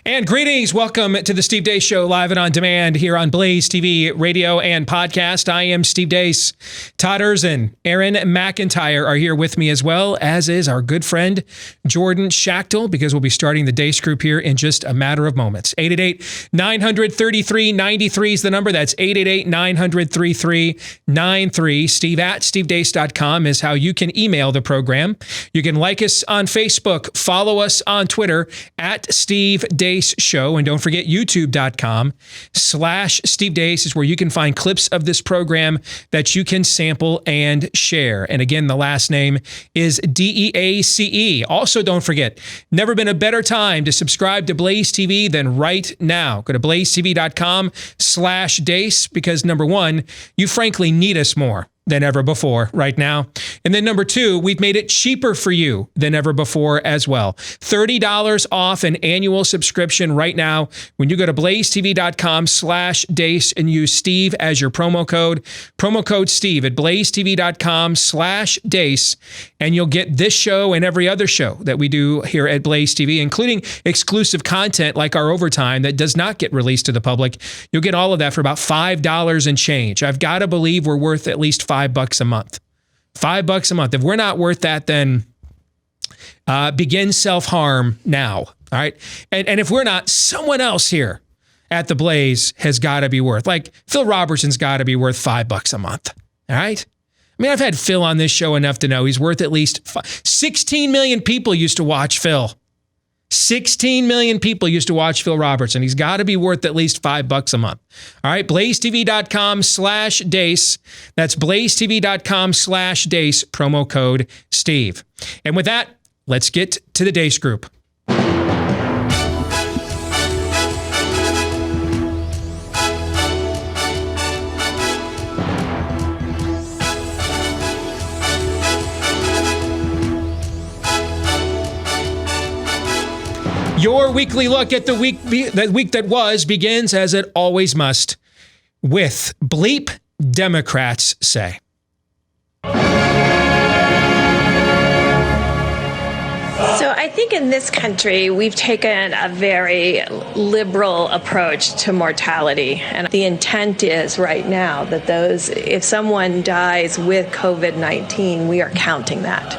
And greetings. Welcome to the Steve Deace Show, live and on demand here on Blaze TV, radio, and podcast. I am Steve Deace. Todd Erzin, Aaron McIntyre are here with me, as well as is our good friend Jordan Schachtel, because we'll be starting the Deace Group here in just a matter of moments. 888-900-3393 is the number. That's 888-900-3393. Steve at stevedeace.com is how you can email the program. You can like us on Facebook, follow us on Twitter at Steve Deace Show. And don't forget, youtube.com/Steve Deace is where you can find clips of this program that you can sample and share. And again, the last name is DEACE. Also, don't forget, never been a better time to subscribe to Blaze TV than right now. Go to blazetv.com/Deace because, number one, you frankly need us more than ever before right now. And then number two, we've made it cheaper for you than ever before as well. $30 off an annual subscription right now when you go to blazetv.com/Deace and use Steve as your promo code Steve at blazetv.com/Deace, and you'll get this show and every other show that we do here at Blaze TV, including exclusive content like our overtime that does not get released to the public. You'll get all of that for about $5 and change. I've got to believe we're worth at least $5 a month. $5 a month. If we're not worth that, then begin self-harm now. All right. And if we're not, someone else here at the Blaze has got to be worth, like Phil Robertson's got to be worth $5 a month. All right. I mean, I've had Phil on this show enough to know he's worth at least 16 million people used to watch Phil. 16 million people used to watch Phil Robertson. He's got to be worth at least $5 a month. All right, blazetv.com/Deace. That's blazetv.com/Deace, promo code Steve. And with that, let's get to the Deace Group. Your weekly look at the week that was begins, as it always must, with Bleep Democrats Say. So I think in this country, we've taken a very liberal approach to mortality. And the intent is right now that if someone dies with COVID-19, we are counting that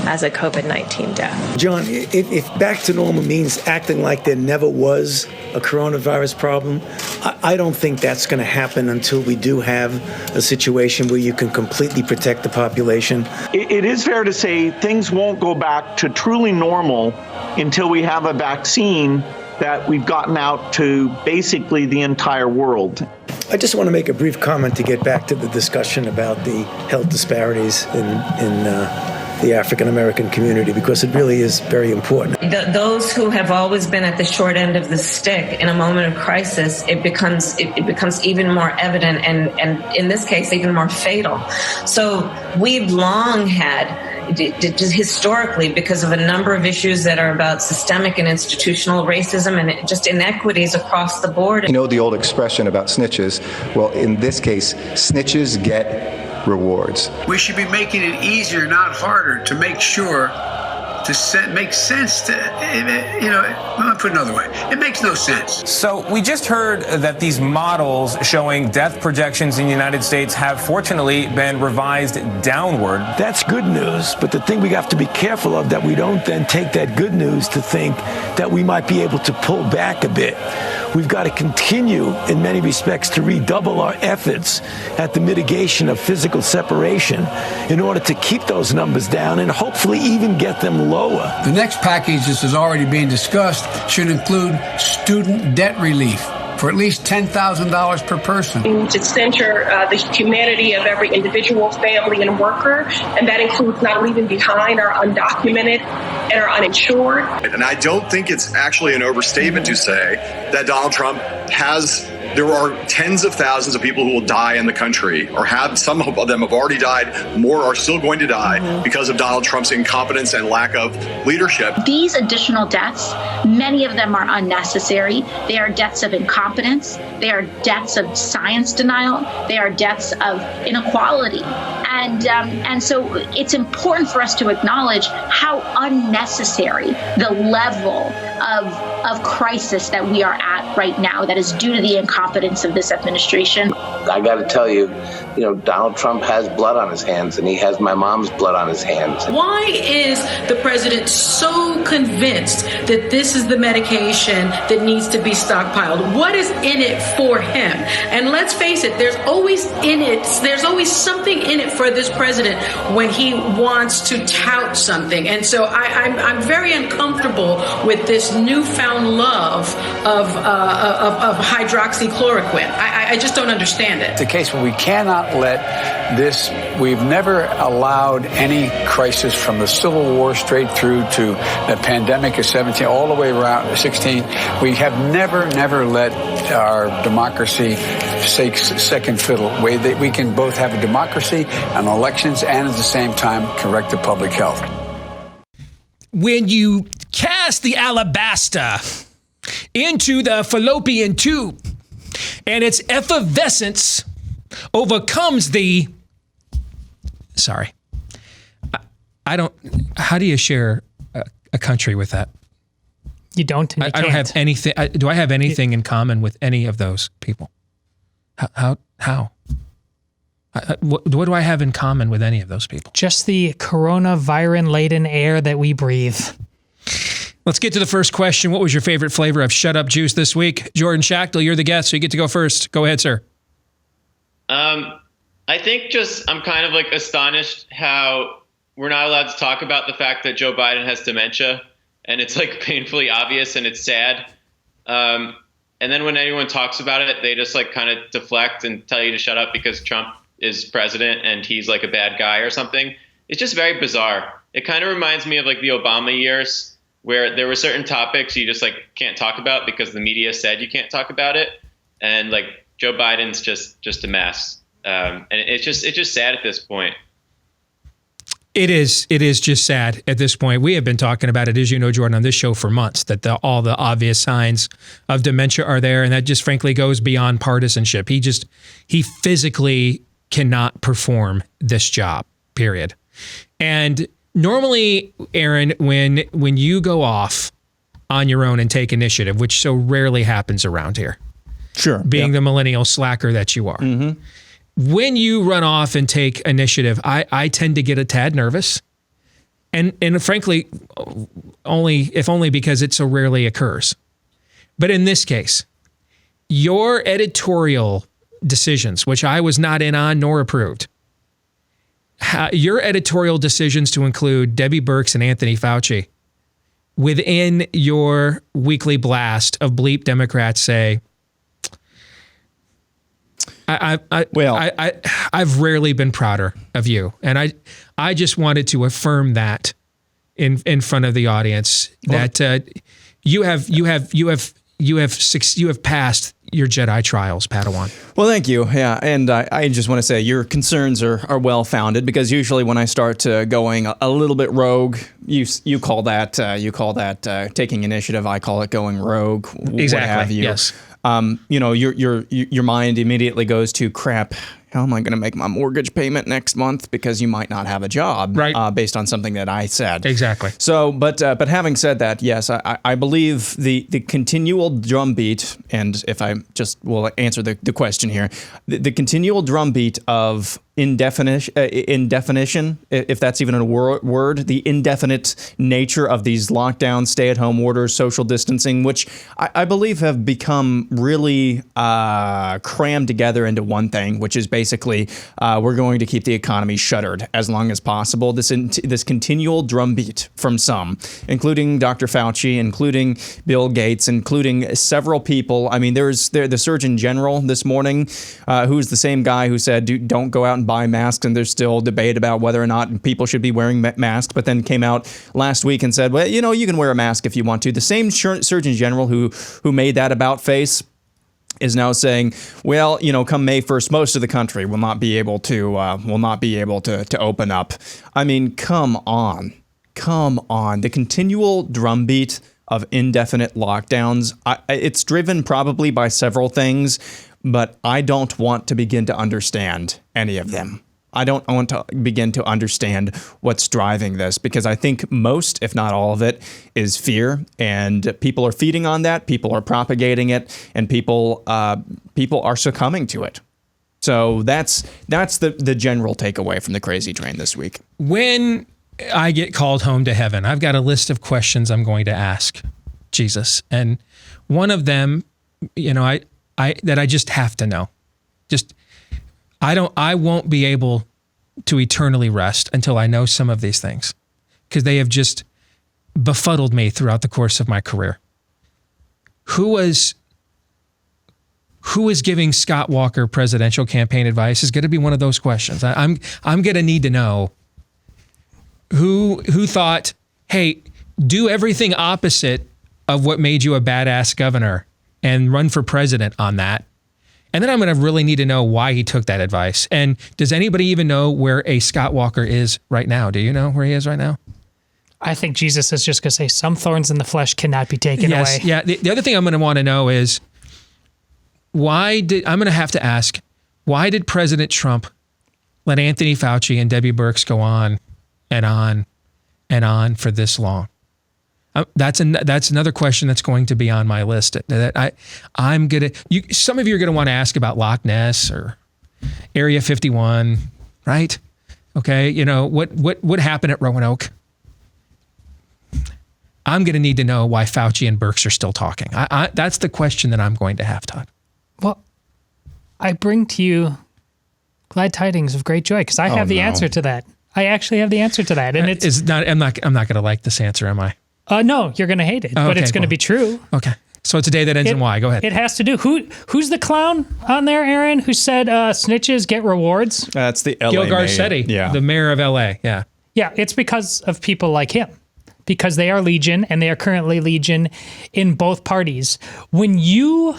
as a COVID-19 death. John, if back to normal means acting like there never was a coronavirus problem, I don't think that's going to happen until we do have a situation where you can completely protect the population. It is fair to say things won't go back to truly normal until we have a vaccine that we've gotten out to basically the entire world. I just want to make a brief comment to get back to the discussion about the health disparities in the African-American community, because it really is very important. Those who have always been at the short end of the stick in a moment of crisis, it becomes even more evident and in this case, even more fatal. So we've long had, historically, because of a number of issues that are about systemic and institutional racism and just inequities across the board. You know the old expression about snitches? Well, in this case, snitches get rewards. We should be making it easier, not harder, to make sure to make sense to, let me put it another way. It makes no sense. So we just heard that these models showing death projections in the United States have fortunately been revised downward. That's good news, but the thing we have to be careful of, that we don't then take that good news to think that we might be able to pull back a bit. We've got to continue, in many respects, to redouble our efforts at the mitigation of physical separation in order to keep those numbers down and hopefully even get them lower. The next package, this is already being discussed, should include student debt relief for at least $10,000 per person. To center the humanity of every individual, family, and worker, and that includes not leaving behind our undocumented and our uninsured. And I don't think it's actually an overstatement to say that Donald Trump there are tens of thousands of people who will die in the country, or some of them have already died, more are still going to die because of Donald Trump's incompetence and lack of leadership. These additional deaths, many of them are unnecessary. They are deaths of incompetence. They are deaths of science denial. They are deaths of inequality. And so it's important for us to acknowledge how unnecessary the level of of crisis that we are at right now that is due to the incompetence of this administration. I got to tell you, Donald Trump has blood on his hands, and he has my mom's blood on his hands. Why is the president so convinced that this is the medication that needs to be stockpiled? What is in it for him? And let's face it, there's always something in it for this president when he wants to tout something. And so I'm very uncomfortable with this newfound love of hydroxychloroquine. I just don't understand it. The case where we cannot let this, we've never allowed any crisis from the Civil War straight through to the pandemic of 17, all the way around 16. We have never let our democracy take second fiddle. We can both have a democracy and elections and at the same time correct the public health. When you cast the alabaster into the fallopian tube and its effervescence overcomes the... Sorry. I don't... How do you share a country with that? You don't. And you I don't have anything... do I have anything in common with any of those people? How? What do I have in common with any of those people? Just the coronavirus-laden air that we breathe. Let's get to the first question. What was your favorite flavor of Shut Up Juice this week? Jordan Schachtel, you're the guest, so you get to go first. Go ahead, sir. I think I'm kind of astonished how we're not allowed to talk about the fact that Joe Biden has dementia, and it's painfully obvious and it's sad. And then when anyone talks about it, they just kind of deflect and tell you to shut up because Trump is president and he's a bad guy or something. It's just very bizarre. It kind of reminds me of the Obama years where there were certain topics you just can't talk about because the media said you can't talk about it. And Joe Biden's just a mess. And it's just sad at this point. It is just sad at this point. We have been talking about it, as you know, Jordan, on this show for months, that all the obvious signs of dementia are there. And that just frankly goes beyond partisanship. He physically cannot perform this job, period. And normally, Aaron, when you go off on your own and take initiative, which so rarely happens around here, sure, being the millennial slacker that you are, when you run off and take initiative, I tend to get a tad nervous. And frankly, if only because it so rarely occurs. But in this case, your editorial decisions, which I was not in on nor approved, your editorial decisions to include Debbie Birx and Anthony Fauci within your weekly blast of bleep Democrats say, I've rarely been prouder of you. And I just wanted to affirm that in front of the audience that you have passed your Jedi trials, Padawan. Well, thank you. Yeah, and I just want to say your concerns are well founded because usually when I start going a little bit rogue, you call that taking initiative. I call it going rogue. Exactly. What have you? Yes. Your mind immediately goes to crap. How am I going to make my mortgage payment next month? Because you might not have a job, right? Based on something that I said. Exactly. So, but having said that, yes, I believe the continual drumbeat, and if I just will answer the question here, the continual drumbeat of indefinition, if that's even a word, the indefinite nature of these lockdowns, stay-at-home orders, social distancing, which I believe have become really crammed together into one thing, which is basically we're going to keep the economy shuttered as long as possible. This continual drumbeat from some, including Dr. Fauci, including Bill Gates, including several people. I mean, there's the Surgeon General this morning, who's the same guy who said, don't go out and buy masks, and there's still debate about whether or not people should be wearing masks, but then came out last week and said, well, you can wear a mask if you want to. The same Surgeon General who made that about face is now saying, well, come May 1st, most of the country will not be able to open up. I mean, come on. The continual drumbeat of indefinite lockdowns, it's driven probably by several things, but I don't want to begin to understand any of them. I don't want to begin to understand what's driving this, because I think most, if not all of it, is fear, and people are feeding on that. People are propagating it, and people are succumbing to it. So that's the general takeaway from the crazy train this week. When I get called home to heaven, I've got a list of questions I'm going to ask Jesus, and one of them, I just have to know. I won't be able to eternally rest until I know some of these things, because they have just befuddled me throughout the course of my career. Who is giving Scott Walker presidential campaign advice is going to be one of those questions. I'm going to need to know who thought, hey, do everything opposite of what made you a badass governor and run for president on that. And then I'm going to really need to know why he took that advice. And does anybody even know where a Scott Walker is right now? Do you know where he is right now? I think Jesus is just going to say some thorns in the flesh cannot be taken away. Yeah. The other thing I'm going to want to know is I'm going to have to ask, why did President Trump let Anthony Fauci and Debbie Birx go on and on and on for this long? That's another question that's going to be on my list. I'm gonna. Some of you are going to want to ask about Loch Ness or Area 51, right? Okay, what happened at Roanoke? I'm going to need to know why Fauci and Birx are still talking. That's the question that I'm going to have, Todd. Well, I bring to you glad tidings of great joy, because I have the answer to that. I actually have the answer to that, and I'm not going to like this answer, am I? No, you're going to hate it, but it's going to be true. Okay. So it's a day that ends in Y. Go ahead. It has to do. Who's the clown on there, Aaron, who said snitches get rewards? That's the LA Gil Garcetti, the mayor of LA. Yeah. Yeah, it's because of people like him, because they are legion, and they are currently legion in both parties. When you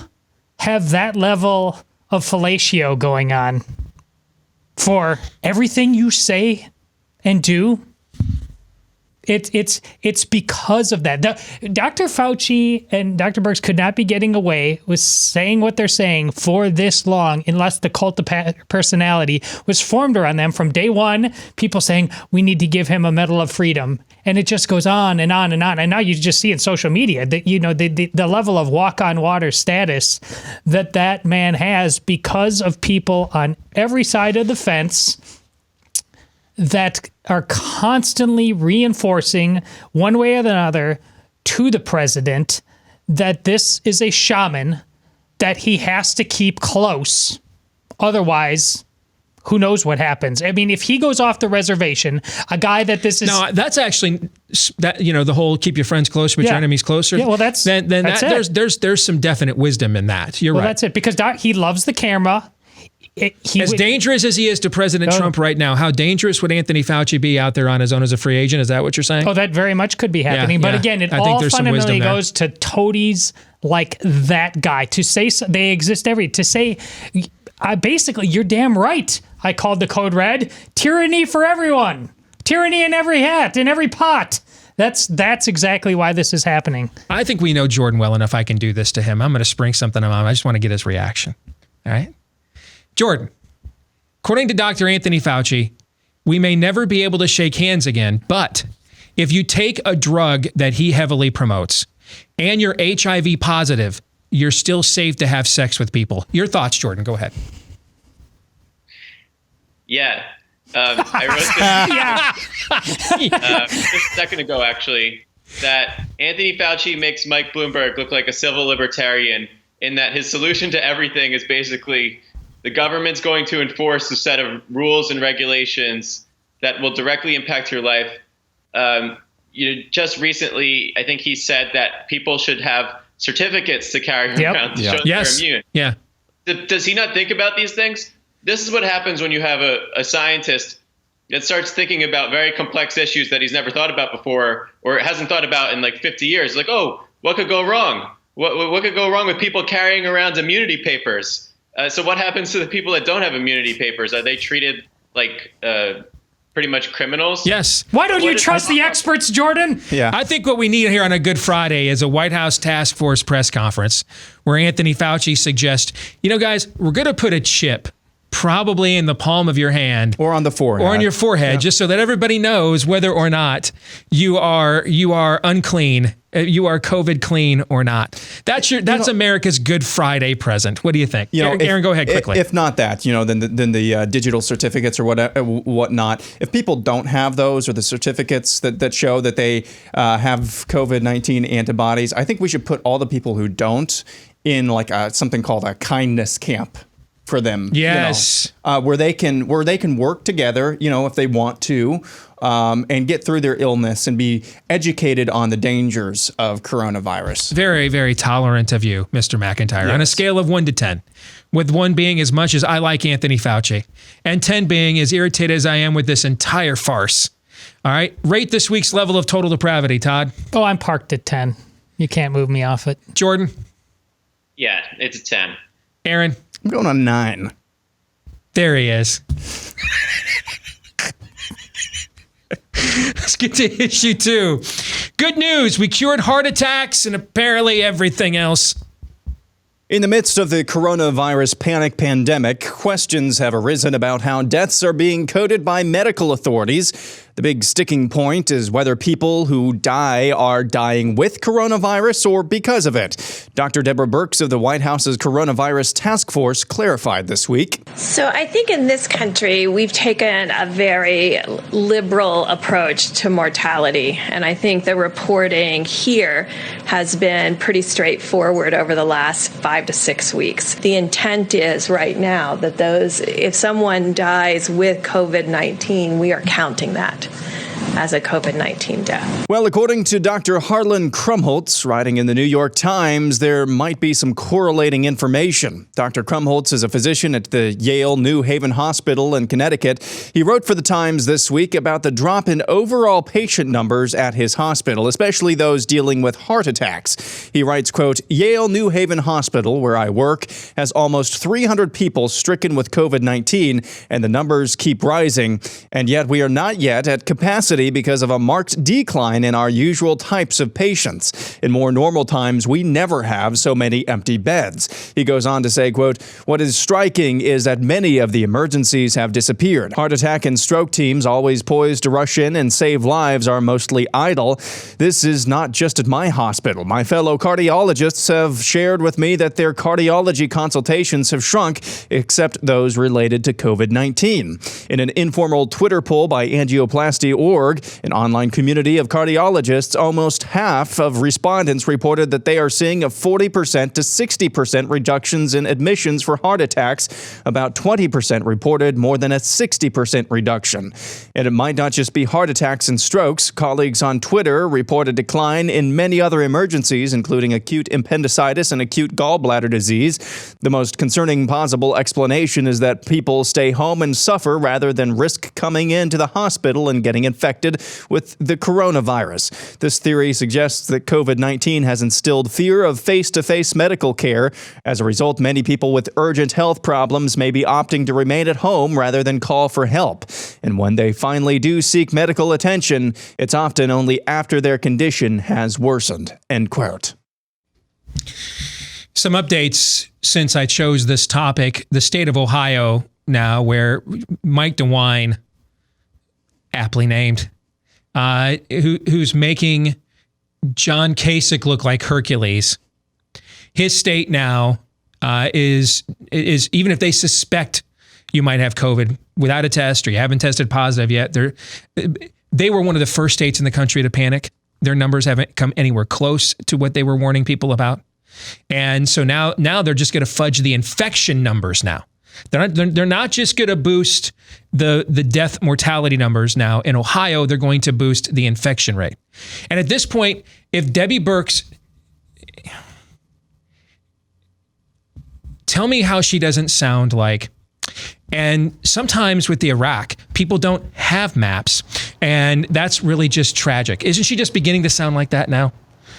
have that level of fellatio going on for everything you say and do, it's because of that. Dr. Fauci and Dr. Birx could not be getting away with saying what they're saying for this long unless the cult of personality was formed around them from day one. People saying we need to give him a Medal of Freedom, and it just goes on and on and on. And now you just see in social media that the level of walk on water status that man has because of people on every side of the fence that are constantly reinforcing one way or another to the president that this is a shaman that he has to keep close. Otherwise, who knows what happens? I mean, if he goes off the reservation, a guy that this is... No, that's actually, the whole keep your friends closer, but your enemies closer. Yeah, well, that's there's some definite wisdom in that. You're right. That's it, because he loves the camera. Dangerous as he is to President Trump right now, how dangerous would Anthony Fauci be out there on his own as a free agent? Is that what you're saying? Oh, that very much could be happening. But again, it all fundamentally goes to toadies like that guy. To say they exist to say, basically, you're damn right. I called the code red. Tyranny for everyone. Tyranny in every hat, in every pot. That's exactly why this is happening. I think we know Jordan well enough. I can do this to him. I'm going to spring something on him. I just want to get his reaction. All right? Jordan, according to Dr. Anthony Fauci, we may never be able to shake hands again, but if you take a drug that he heavily promotes and you're HIV positive, you're still safe to have sex with people. Your thoughts, Jordan? Go ahead. Yeah. I wrote this just a second ago, actually, that Anthony Fauci makes Mike Bloomberg look like a civil libertarian in that his solution to everything is basically the government's going to enforce a set of rules and regulations that will directly impact your life. Just recently, I think he said that people should have certificates to carry around to show they're immune. Yeah. Does he not think about these things? This is what happens when you have a scientist that starts thinking about very complex issues that he's never thought about before or hasn't thought about in like 50 years. Like, oh, what could go wrong? What could go wrong with people carrying around immunity papers? So what happens to the people that don't have immunity papers? Are they treated like pretty much criminals? Yes. Why don't you trust the experts, Jordan? Yeah. I think what we need here on a Good Friday is a White House task force press conference where Anthony Fauci suggests, guys, we're going to put a chip probably in the palm of your hand. Or on the forehead. Or on your forehead, just so that everybody knows whether or not you are unclean. You are COVID clean or not. That's America's Good Friday present. What do you think? Aaron, go ahead quickly. If not that, then the digital certificates or whatnot. If people don't have those or the certificates that show that they have COVID-19 antibodies, I think we should put all the people who don't in like something called a kindness camp for them. Yes. Where they can work together, if they want to, and get through their illness and be educated on the dangers of coronavirus. Very, very tolerant of you, Mr. McIntyre. Yes. On a scale of 1 to 10, with 1 being as much as I like Anthony Fauci, and 10 being as irritated as I am with this entire farce. All right, rate this week's level of total depravity, Todd. Oh, I'm parked at 10. You can't move me off it. Jordan? Yeah, it's a 10. Aaron? I'm going on 9. There he is. Let's get to issue 2. Good news. We cured heart attacks and apparently everything else. In the midst of the coronavirus panic pandemic, questions have arisen about how deaths are being coded by medical authorities. The big sticking point is whether people who die are dying with coronavirus or because of it. Dr. Deborah Birx of the White House's Coronavirus Task Force clarified this week. So I think in this country, we've taken a very liberal approach to mortality. And I think the reporting here has been pretty straightforward over the last 5 to 6 weeks. The intent is right now that if someone dies with COVID-19, we are counting that as a COVID-19 death. Well, according to Dr. Harlan Krumholtz, writing in the New York Times, there might be some correlating information. Dr. Krumholtz is a physician at the Yale New Haven Hospital in Connecticut. He wrote for the Times this week about the drop in overall patient numbers at his hospital, especially those dealing with heart attacks. He writes, quote, Yale New Haven Hospital, where I work, has almost 300 people stricken with COVID-19, and the numbers keep rising. And yet we are not yet at capacity because of a marked decline in our usual types of patients. In more normal times, we never have so many empty beds. He goes on to say, quote, what is striking is that many of the emergencies have disappeared. Heart attack and stroke teams, always poised to rush in and save lives, are mostly idle. This is not just at my hospital. My fellow cardiologists have shared with me that their cardiology consultations have shrunk, except those related to COVID-19. In an informal Twitter poll by Angioplasty.org, an online community of cardiologists, almost half of respondents reported that they are seeing a 40% to 60% reductions in admissions for heart attacks. About 20% reported more than a 60% reduction. And it might not just be heart attacks and strokes. Colleagues on Twitter report a decline in many other emergencies, including acute appendicitis and acute gallbladder disease. The most concerning possible explanation is that people stay home and suffer rather than risk coming into the hospital and getting infected with the coronavirus. This theory suggests that COVID-19 has instilled fear of face-to-face medical care. As a result, many people with urgent health problems may be opting to remain at home rather than call for help. And when they finally do seek medical attention, it's often only after their condition has worsened. End quote. Some updates since I chose this topic. The state of Ohio now, where Mike DeWine, aptly named, who's making John Kasich look like Hercules. His state now is even if they suspect you might have COVID without a test or you haven't tested positive yet, they were one of the first states in the country to panic. Their numbers haven't come anywhere close to what they were warning people about. And so now they're just going to fudge the infection numbers now. They're not just going to boost the death mortality numbers now. In Ohio, they're going to boost the infection rate. And at this point, if Debbie Birx, tell me how she doesn't sound like, and sometimes with the Iraq, people don't have maps, and that's really just tragic. Isn't she just beginning to sound like that now?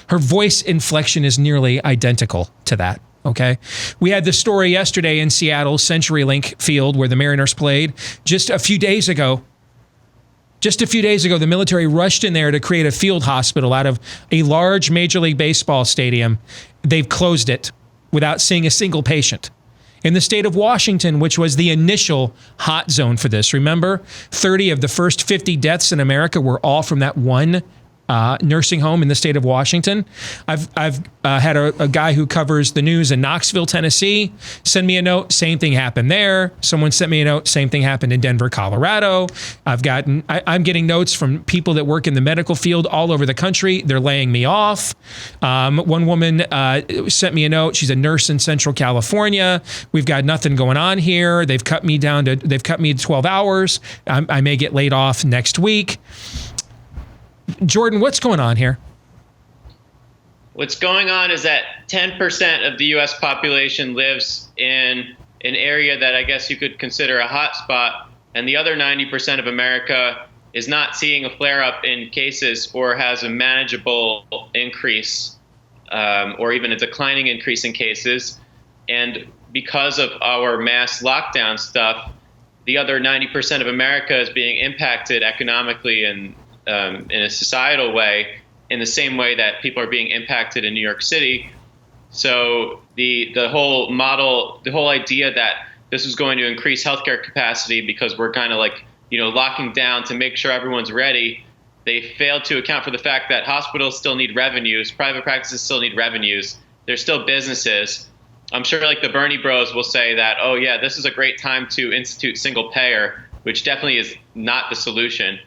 Her voice inflection is nearly identical to that. Okay. We had this story yesterday in Seattle's CenturyLink field where the Mariners played. Just a few days ago, the military rushed in there to create a field hospital out of a large Major League Baseball stadium. They've closed it without seeing a single patient. In the state of Washington, which was the initial hot zone for this, remember, 30 of the first 50 deaths in America were all from that one nursing home in the state of Washington. I've had a guy who covers the news in Knoxville, Tennessee, send me a note. Same thing happened there. Someone sent me a note. Same thing happened in Denver, Colorado. I'm getting notes from people that work in the medical field all over the country. They're laying me off. One woman sent me a note. She's a nurse in Central California. We've got nothing going on here. They've cut me to 12 hours. I may get laid off next week. Jordan, what's going on here? What's going on is that 10% of the U.S. population lives in an area that I guess you could consider a hot spot, and the other 90% of America is not seeing a flare-up in cases or has a manageable increase or even a declining increase in cases. And because of our mass lockdown stuff, the other 90% of America is being impacted economically and in a societal way, in the same way that people are being impacted in New York City. So the whole model, the whole idea that this is going to increase healthcare capacity because we're kind of like, locking down to make sure everyone's ready, they failed to account for the fact that hospitals still need revenues, private practices still need revenues, they're still businesses. I'm sure like the Bernie bros will say that, oh yeah, this is a great time to institute single payer, which definitely is not the solution.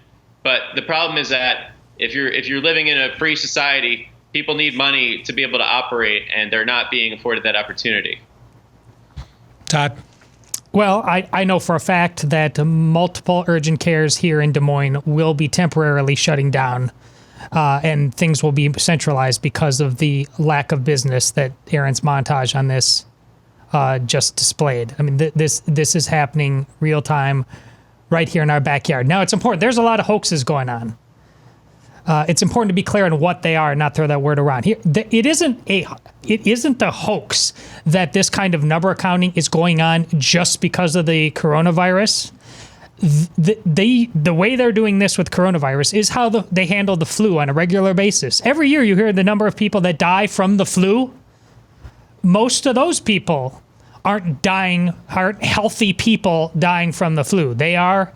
But the problem is that if you're living in a free society, people need money to be able to operate, and they're not being afforded that opportunity. Todd? Well, I know for a fact that multiple urgent cares here in Des Moines will be temporarily shutting down, and things will be centralized because of the lack of business that Aaron's montage on this just displayed. I mean, this is happening real time right here in our backyard. Now, it's important. There's a lot of hoaxes going on. It's important to be clear on what they are and not throw that word around. Here, it isn't a hoax that this kind of number accounting is going on just because of the coronavirus. The way they're doing this with coronavirus is how they handle the flu on a regular basis. Every year you hear the number of people that die from the flu. Most of those people aren't healthy people dying from the flu. Now,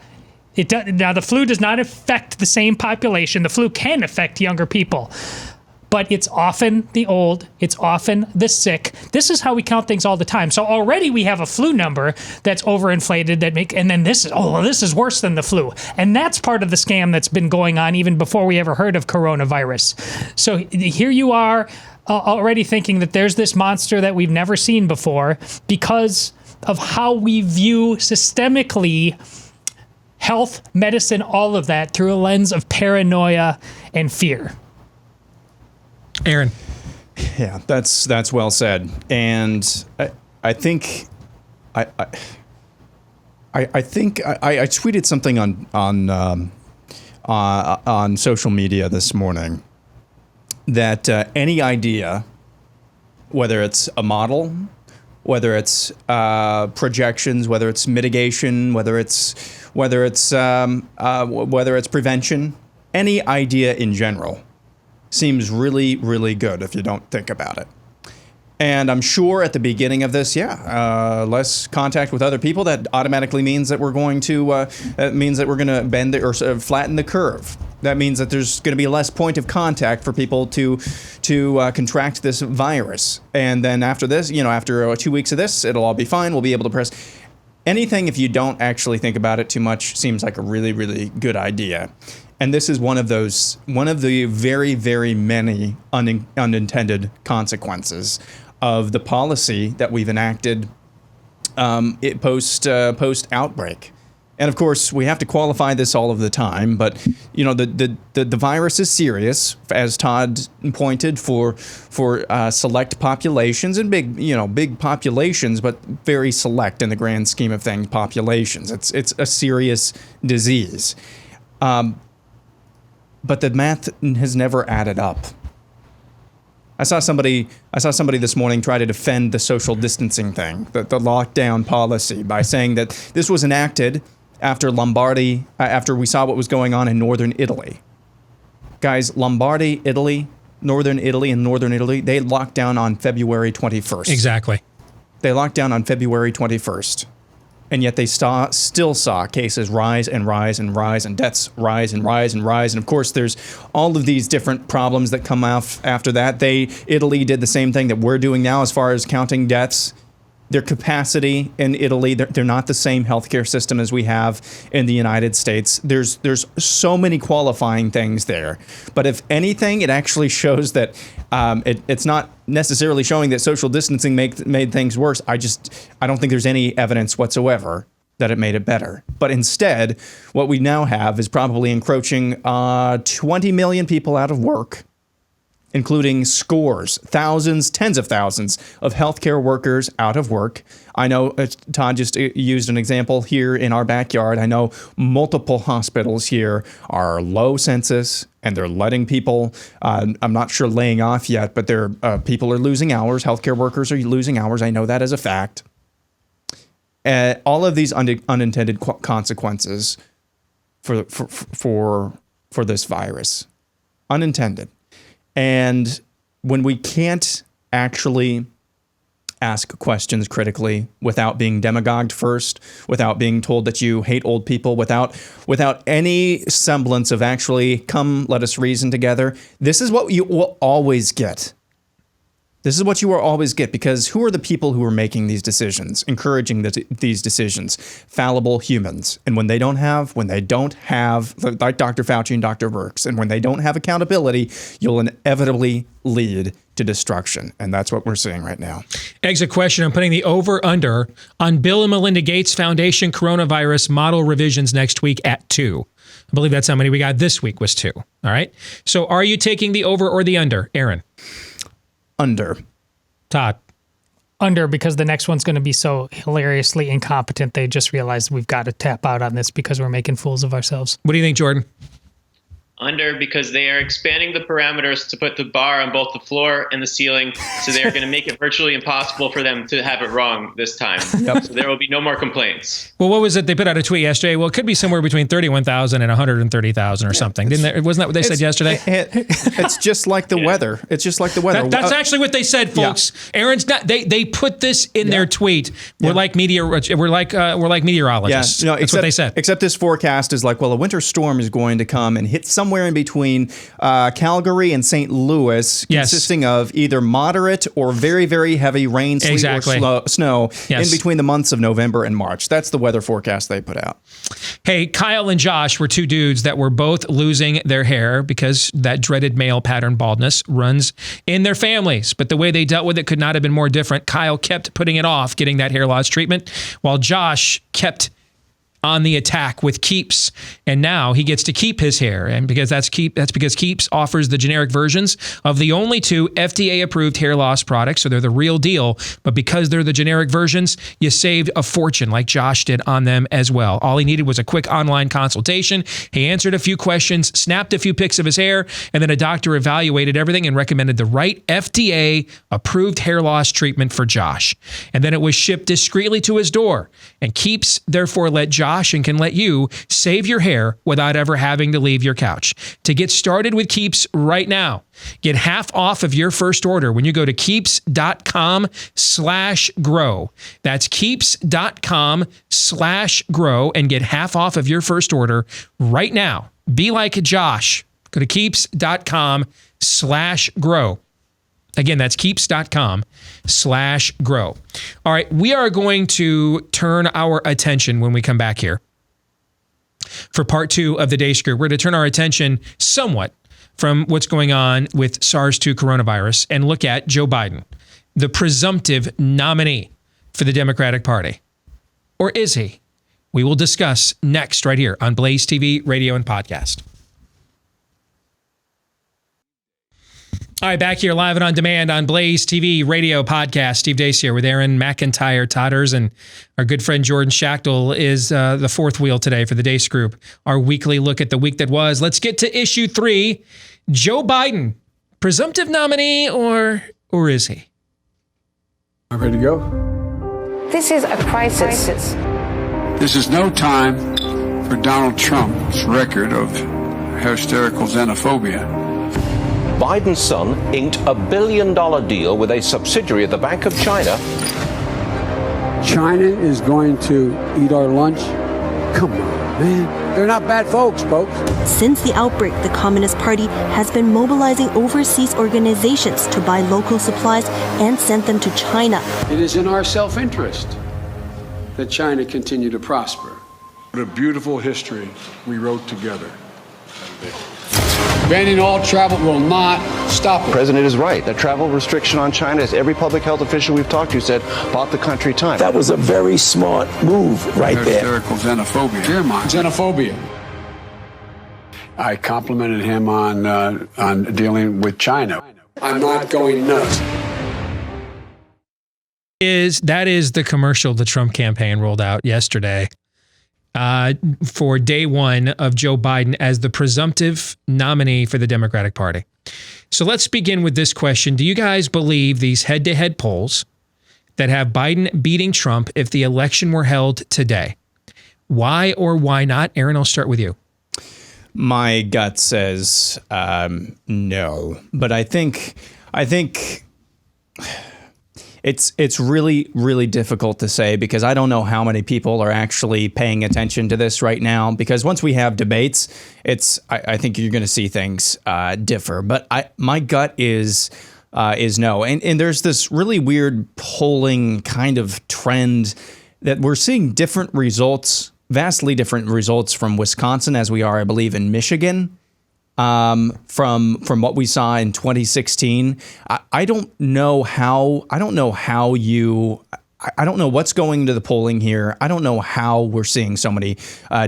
the flu does not affect the same population. The flu can affect younger people, but it's often the old, it's often the sick. This is how we count things all the time. So already we have a flu number that's overinflated and then this is worse than the flu. And that's part of the scam that's been going on even before we ever heard of coronavirus. So here you are, already thinking that there's this monster that we've never seen before because of how we view systemically health, medicine, all of that through a lens of paranoia and fear. Aaron. Yeah, that's well said. And I think I tweeted something on social media this morning that any idea, whether it's a model, whether it's projections, whether it's mitigation, whether it's prevention, any idea in general seems really, really good if you don't think about it. And I'm sure at the beginning of this, less contact with other people, that automatically means that we're going to bend or flatten the curve. That means that there's going to be less point of contact for people to contract this virus. And then after this, after 2 weeks of this, it'll all be fine. We'll be able to press anything. If you don't actually think about it too much, seems like a really, really good idea. And this is one of the very, very many unintended consequences of the policy that we've enacted post outbreak. And of course, we have to qualify this all of the time, but the virus is serious, as Todd pointed, for select populations and big populations, but very select in the grand scheme of things populations. It's a serious disease, but the math has never added up. I saw somebody this morning try to defend the social distancing thing, the lockdown policy, by saying that this was enacted after we saw what was going on in northern Italy. Guys, Lombardy, Italy, northern Italy, they locked down on February 21st. Exactly. They locked down on February 21st. And yet they still saw cases rise and rise and rise, and deaths rise and rise and rise. And of course, there's all of these different problems that come off after that. Italy did the same thing that we're doing now as far as counting deaths. Their capacity in Italy, they're not the same healthcare system as we have in the United States. There's so many qualifying things there. But if anything, it actually shows that it's not necessarily showing that social distancing made things worse. I don't think there's any evidence whatsoever that it made it better. But instead, what we now have is probably encroaching 20 million people out of work, including scores, thousands, tens of thousands of healthcare workers out of work. I know Todd just used an example here in our backyard. I know multiple hospitals here are low census, and they're letting people, I'm not sure laying off yet, but people are losing hours. Healthcare workers are losing hours. I know that as a fact. All of these unintended consequences for this virus. Unintended. And when we can't actually ask questions critically without being demagogued first, without being told that you hate old people, without any semblance of actually, come, let us reason together, this is what you will always get. This is what you will always get, because who are the people who are making these decisions, encouraging these decisions? Fallible humans. And when they don't have, like Dr. Fauci and Dr. Birx, and when they don't have accountability, you'll inevitably lead to destruction. And that's what we're seeing right now. Exit question. I'm putting the over-under on Bill and Melinda Gates Foundation coronavirus model revisions next week at 2. I believe that's how many we got this week was 2. All right. So are you taking the over or the under, Aaron? Under. Todd? Under, because the next one's going to be so hilariously incompetent they just realized we've got to tap out on this because we're making fools of ourselves. What do you think, Jordan? Under, because they are expanding the parameters to put the bar on both the floor and the ceiling, so they're going to make it virtually impossible for them to have it wrong this time. Yep. So there will be no more complaints. Well, what was it? They put out a tweet yesterday. Well, it could be somewhere between 31,000 and 130,000 or something. Wasn't that what they said yesterday? It's just like the weather. It's just like the weather. That's actually what they said, folks. Yeah. Aaron's not. They put this in their tweet. We're like meteorologists. Yeah. That's what they said. Except this forecast is like, well, a winter storm is going to come and hit somewhere in between Calgary and St. Louis, consisting of either moderate or very, very heavy rain, sleet, or snow in between the months of November and March. That's the weather forecast they put out. Hey, Kyle and Josh were two dudes that were both losing their hair because that dreaded male pattern baldness runs in their families. But the way they dealt with it could not have been more different. Kyle kept putting it off, getting that hair loss treatment, while Josh kept on the attack with Keeps, and now he gets to keep his hair, and because that's because Keeps offers the generic versions of the only 2 FDA-approved hair loss products, so they're the real deal. But because they're the generic versions, you saved a fortune, like Josh did on them as well. All he needed was a quick online consultation. He answered a few questions, snapped a few pics of his hair, and then a doctor evaluated everything and recommended the right FDA-approved hair loss treatment for Josh. And then it was shipped discreetly to his door. And Keeps therefore let Josh and can let you save your hair without ever having to leave your couch. To get started with Keeps right now, get half off of your first order when you go to keeps.com/grow. That's keeps.com/grow and get half off of your first order right now. Be like Josh. Go to keeps.com/grow. Again, that's keeps.com/grow. All right, we are going to turn our attention when we come back here for part 2 of the Deace Group. We're going to turn our attention somewhat from what's going on with SARS-2 coronavirus and look at Joe Biden, the presumptive nominee for the Democratic Party. Or is he? We will discuss next right here on Blaze TV, radio, and podcast. All right, back here live and on demand on Blaze TV, radio, podcast. Steve Deace here with Aaron McIntyre Todders, and our good friend Jordan Schachtel is the fourth wheel today for the Deace Group, our weekly look at the week that was. Let's get to issue 3. Joe Biden, presumptive nominee, or is he? I'm ready to go. This is a crisis. This is no time for Donald Trump's record of hysterical xenophobia. Biden's son inked $1 billion deal with a subsidiary of the Bank of China China is going to eat our lunch? Come on, man. They're not bad folks. Since the outbreak, the Communist Party has been mobilizing overseas organizations to buy local supplies and send them to China. It is in our self-interest that China continue to prosper. What a beautiful history we wrote together. Banning all travel will not stop it. The president is right. The travel restriction on China, as every public health official we've talked to said, bought the country time. That was a very smart move right there. Hysterical xenophobia. Xenophobia. I complimented him on dealing with China. I'm not going nuts. That is the commercial the Trump campaign rolled out yesterday for day one of Joe Biden as the presumptive nominee for the Democratic Party. So let's begin with this question. Do you guys believe these head-to-head polls that have Biden beating Trump if the election were held today? Why or why not? Aaron, I'll start with you. My gut says no, but I think it's really, really difficult to say because I don't know how many people are actually paying attention to this right now. Because once we have debates, I think you're going to see things differ. But my gut is no, and there's this really weird polling kind of trend that we're seeing different results. Vastly different results from Wisconsin as we are, I believe, in Michigan, from what we saw in 2016. I don't know what's going into the polling here. I don't know how we're seeing so many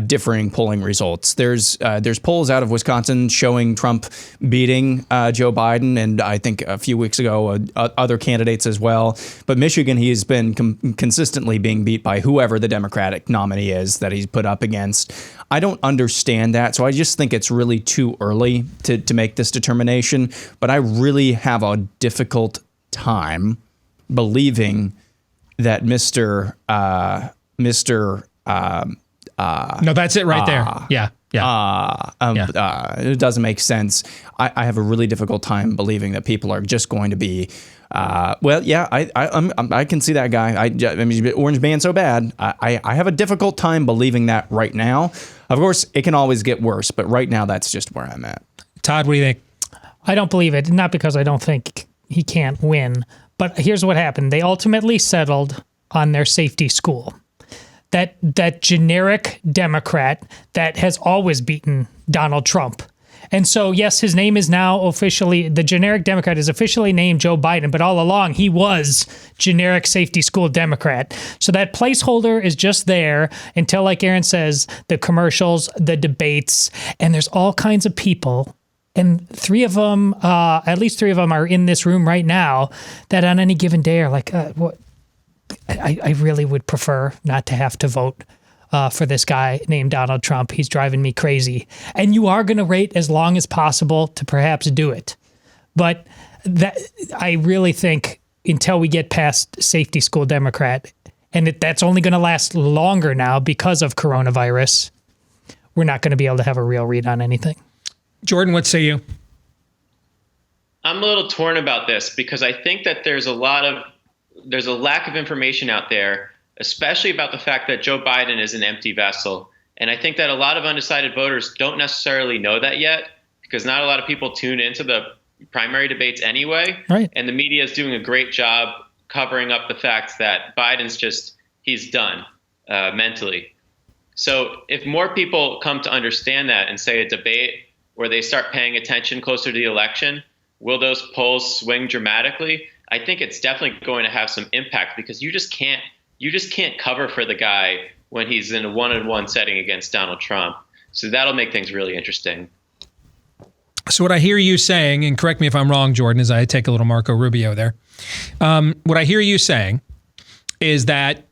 differing polling results. There's polls out of Wisconsin showing Trump beating Joe Biden, and I think a few weeks ago other candidates as well. But Michigan, he's been consistently being beat by whoever the Democratic nominee is that he's put up against. I don't understand that, so I just think it's really too early to make this determination. But I really have a difficult time believing that Mr. No, that's it right there. Yeah. It doesn't make sense. I have a really difficult time believing that people are just going to be. I can see that guy. I mean, Orange Man so bad. I have a difficult time believing that right now. Of course, it can always get worse, but right now, that's just where I'm at. Todd, what do you think? I don't believe it. Not because I don't think he can't win, but here's what happened. They ultimately settled on their safety school. That generic Democrat that has always beaten Donald Trump. And so, yes, his name is now officially, the generic Democrat is officially named Joe Biden, but all along he was generic safety school Democrat. So that placeholder is just there until, like Aaron says, the commercials, the debates, and there's all kinds of people. And three of them, at least three of them are in this room right now that on any given day are like, what? I really would prefer not to have to vote for this guy named Donald Trump. He's driving me crazy. And you are going to wait as long as possible to perhaps do it. But that I really think until we get past safety school Democrat, and that's only going to last longer now because of coronavirus, we're not going to be able to have a real read on anything. Jordan, what say you? I'm a little torn about this because I think that there's a lack of information out there, especially about the fact that Joe Biden is an empty vessel. And I think that a lot of undecided voters don't necessarily know that yet because not a lot of people tune into the primary debates anyway. Right. And the media is doing a great job covering up the fact that Biden's he's done mentally. So if more people come to understand that and say a debate where they start paying attention closer to the election, will those polls swing dramatically? I think it's definitely going to have some impact because you just can't cover for the guy when he's in a one-on-one setting against Donald Trump. So that'll make things really interesting. So what I hear you saying, and correct me if I'm wrong, Jordan, as I take a little Marco Rubio there. What I hear you saying is that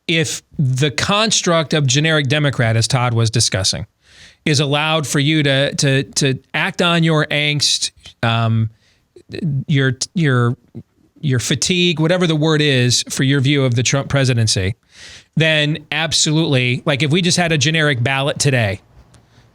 if the construct of generic Democrat, as Todd was discussing, is allowed for you to act on your angst, your fatigue, whatever the word is for your view of the Trump presidency, then absolutely, like if we just had a generic ballot today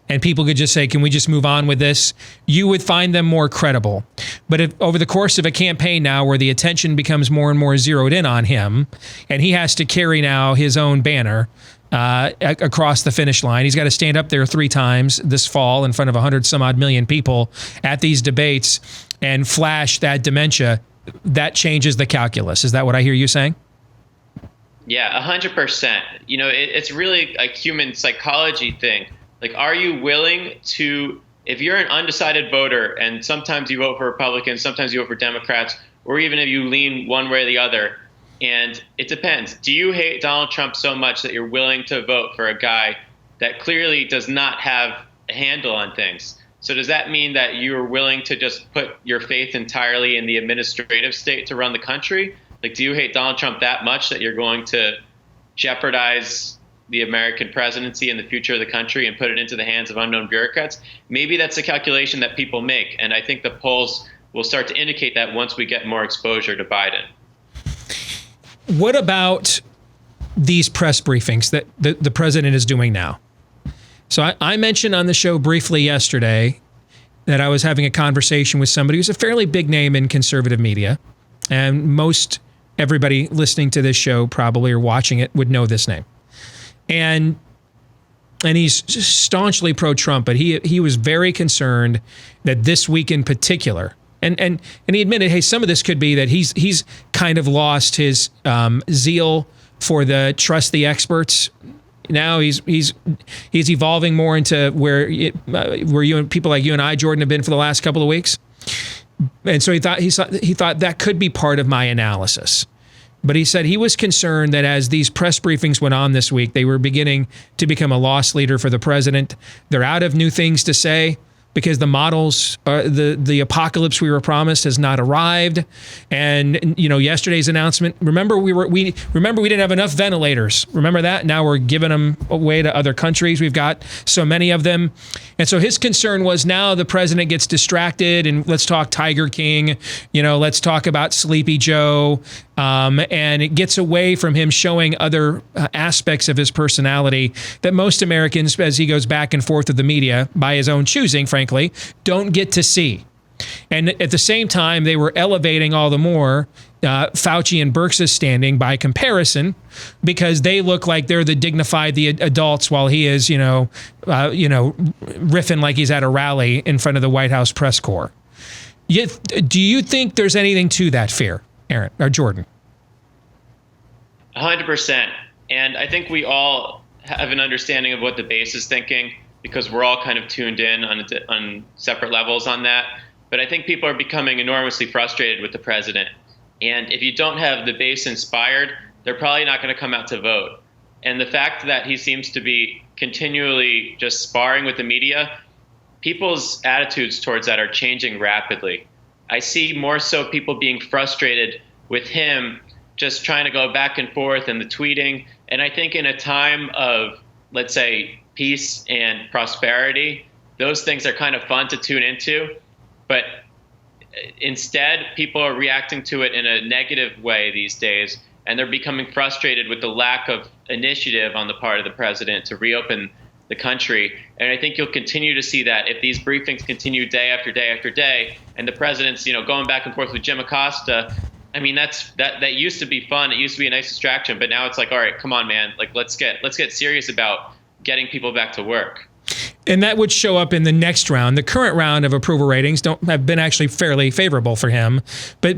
and people could just say, can we just move on with this? You would find them more credible. But if over the course of a campaign now where the attention becomes more and more zeroed in on him, and he has to carry now his own banner across the finish line, he's got to stand up there 3 times this fall in front of 100 some odd million people at these debates and flash that dementia. That changes the calculus. Is that what I hear you saying? Yeah, 100%. You know, it's really a human psychology thing. Like, are you willing to, if you're an undecided voter and sometimes you vote for Republicans, sometimes you vote for Democrats, or even if you lean one way or the other, and it depends. Do you hate Donald Trump so much that you're willing to vote for a guy that clearly does not have a handle on things? So does that mean that you're willing to just put your faith entirely in the administrative state to run the country? Like, do you hate Donald Trump that much that you're going to jeopardize the American presidency and the future of the country and put it into the hands of unknown bureaucrats? Maybe that's a calculation that people make. And I think the polls will start to indicate that once we get more exposure to Biden. What about these press briefings that the president is doing now? So I mentioned on the show briefly yesterday that I was having a conversation with somebody who's a fairly big name in conservative media. And most everybody listening to this show probably or watching it would know this name. And he's staunchly pro-Trump, but he was very concerned that this week in particular, and he admitted, hey, some of this could be that he's kind of lost his zeal for the trust the experts. Now he's evolving more into where you and people like you and I, Jordan, have been for the last couple of weeks. And so he thought that could be part of my analysis. But he said he was concerned that as these press briefings went on this week, they were beginning to become a loss leader for the president. They're out of new things to say because the models, the apocalypse we were promised has not arrived. And yesterday's announcement. Remember we didn't have enough ventilators. Remember that? Now we're giving them away to other countries. We've got so many of them. And so his concern was now the president gets distracted and let's talk Tiger King. Let's talk about Sleepy Joe. And it gets away from him showing other aspects of his personality that most Americans, as he goes back and forth with the media, by his own choosing, frankly, don't get to see. And at the same time, they were elevating all the more Fauci and Birx's standing by comparison, because they look like they're the dignified, the adults, while he is, riffing like he's at a rally in front of the White House press corps. Do you think there's anything to that fear, Aaron or Jordan? 100%. And I think we all have an understanding of what the base is thinking, because we're all kind of tuned in on separate levels on that. But I think people are becoming enormously frustrated with the president. And if you don't have the base inspired, they're probably not going to come out to vote. And the fact that he seems to be continually just sparring with the media, people's attitudes towards that are changing rapidly. I see more so people being frustrated with him just trying to go back and forth and the tweeting. And I think in a time of, let's say, peace and prosperity, those things are kind of fun to tune into. But instead, people are reacting to it in a negative way these days, and they're becoming frustrated with the lack of initiative on the part of the president to reopen the country. And I think you'll continue to see that if these briefings continue day after day after day, and the president's going back and forth with Jim Acosta. I mean, that used to be fun. It used to be a nice distraction, but now it's like, all right, come on, man. Like, let's get serious about getting people back to work. And that would show up in the next round. The current round of approval ratings have been actually fairly favorable for him, but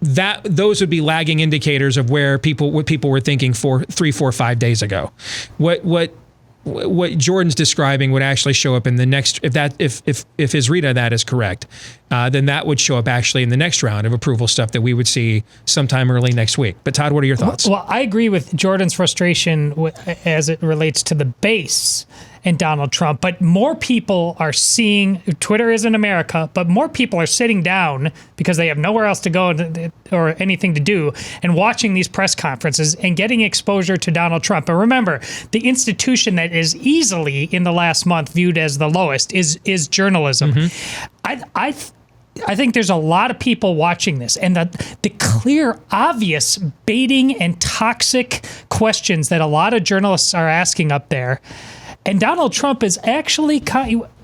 those would be lagging indicators of what people were thinking 3, 4, 5 days ago. What Jordan's describing would actually show up in the next, if his read of that is correct, then that would show up actually in the next round of approval stuff that we would see sometime early next week. But Todd, what are your thoughts? Well, I agree with Jordan's frustration as it relates to the base and Donald Trump, but more people are seeing, Twitter is in America, but more people are sitting down because they have nowhere else to go or anything to do and watching these press conferences and getting exposure to Donald Trump. And remember, the institution that is easily in the last month viewed as the lowest is journalism. Mm-hmm. I think there's a lot of people watching this, and the clear, obvious baiting and toxic questions that a lot of journalists are asking up there, And Donald Trump is actually,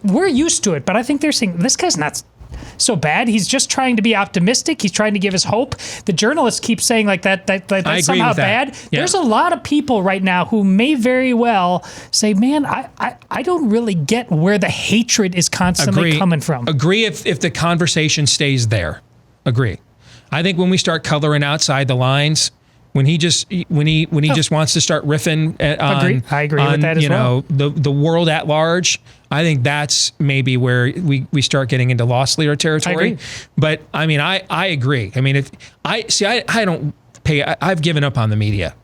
we're used to it, but I think they're saying, this guy's not so bad. He's just trying to be optimistic. He's trying to give us hope. The journalists keep saying like that's somehow bad. Yeah. There's a lot of people right now who may very well say, man, I don't really get where the hatred is constantly coming from. Agree if the conversation stays there. Agree. I think when we start coloring outside the lines, when he just wants to start riffing on, I agree with that as well. The world at large, I think that's maybe where we start getting into lost leader territory. But I mean, I agree. I mean, I've given up on the media.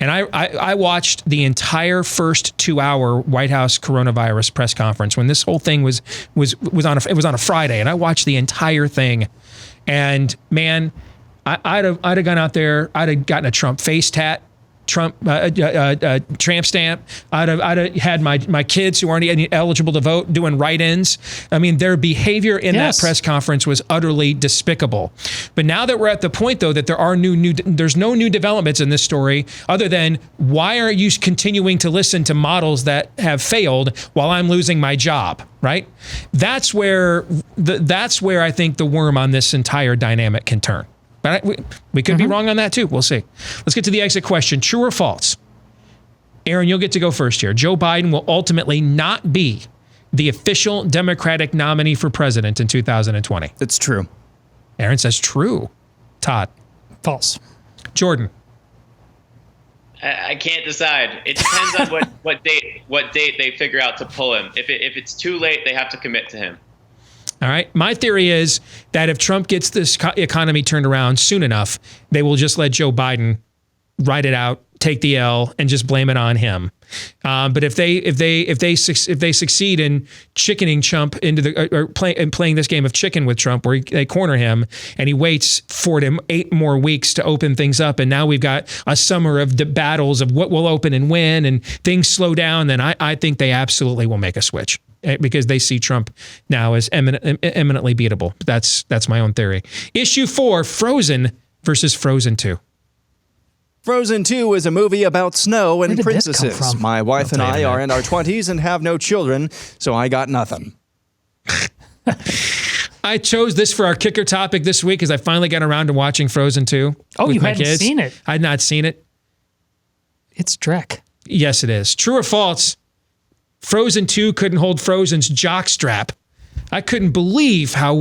And I watched the entire first 2-hour White House coronavirus press conference when this whole thing was on a Friday, and I watched the entire thing. And man, I'd have gone out there. I'd have gotten a Trump face tat, Trump tramp stamp. I'd have had my kids who aren't eligible to vote doing write-ins. I mean, their behavior in that press conference was utterly despicable. But now that we're at the point, though, that there are there's no new developments in this story other than why are you continuing to listen to models that have failed while I'm losing my job, right? That's where I think the worm on this entire dynamic can turn. But we could be wrong on that too. We'll see. Let's get to the exit question. True or false? Aaron, you'll get to go first here. Joe Biden will ultimately not be the official Democratic nominee for president in 2020. It's true. Aaron says true. Todd? False. Jordan? I can't decide. It depends on what date they figure out to pull him. If it's too late, they have to commit to him. All right. My theory is that if Trump gets this economy turned around soon enough, they will just let Joe Biden ride it out, take the L, and just blame it on him. But if they succeed in chickening Trump into playing this game of chicken with Trump, where they corner him and he waits 4 to 8 more weeks to open things up, and now we've got a summer of the battles of what will open and when, and things slow down, then I think they absolutely will make a switch. Because they see Trump now as eminently beatable. That's my own theory. Issue 4, Frozen versus Frozen 2. Frozen 2 is a movie about snow and princesses. My wife and I are in our 20s and have no children, so I got nothing. I chose this for our kicker topic this week because I finally got around to watching Frozen 2 with my kids. Seen it? I had not seen it. It's Drek. Yes, it is. True or false? Frozen 2 couldn't hold Frozen's jockstrap. I couldn't believe how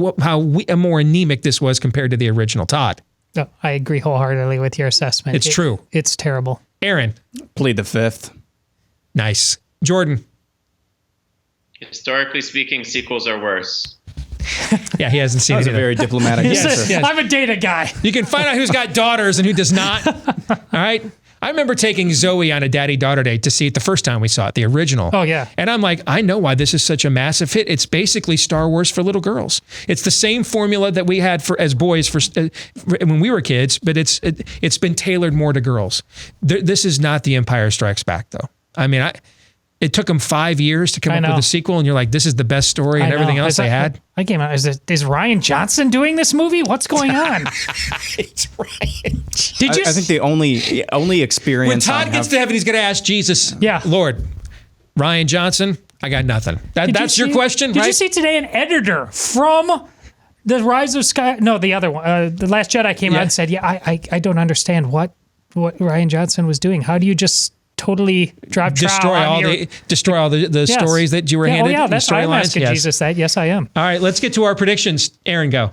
more anemic this was compared to the original. Todd? No, I agree wholeheartedly with your assessment. It's true. It's terrible. Aaron? Plead the fifth. Nice. Jordan? Historically speaking, sequels are worse. Yeah, he hasn't seen it. That was a very diplomatic answer. Yes. I'm a data guy. You can find out who's got daughters and who does not. All right? I remember taking Zoe on a daddy-daughter date to see it the first time we saw it, the original. Oh, yeah. And I'm like, I know why this is such a massive hit. It's basically Star Wars for little girls. It's the same formula that we had as boys when we were kids, but it's been tailored more to girls. This is not The Empire Strikes Back, though. I mean, it took them 5 years to come up with a sequel, and you're like, this is the best story and everything else they had. I came out. Is Ryan Johnson doing this movie? What's going on? It's Ryan. I think the only experience when Todd gets to heaven, he's going to ask Jesus, Lord, Ryan Johnson, I got nothing. That's your question, Did right? you see today an editor from The Rise of Sky? No, the other one. The Last Jedi came out and said, I don't understand what Ryan Johnson was doing. How do you just totally destroy all the stories that you were handed? I'm asking Jesus that. Yes, I am. All right, let's get to our predictions. Aaron, go.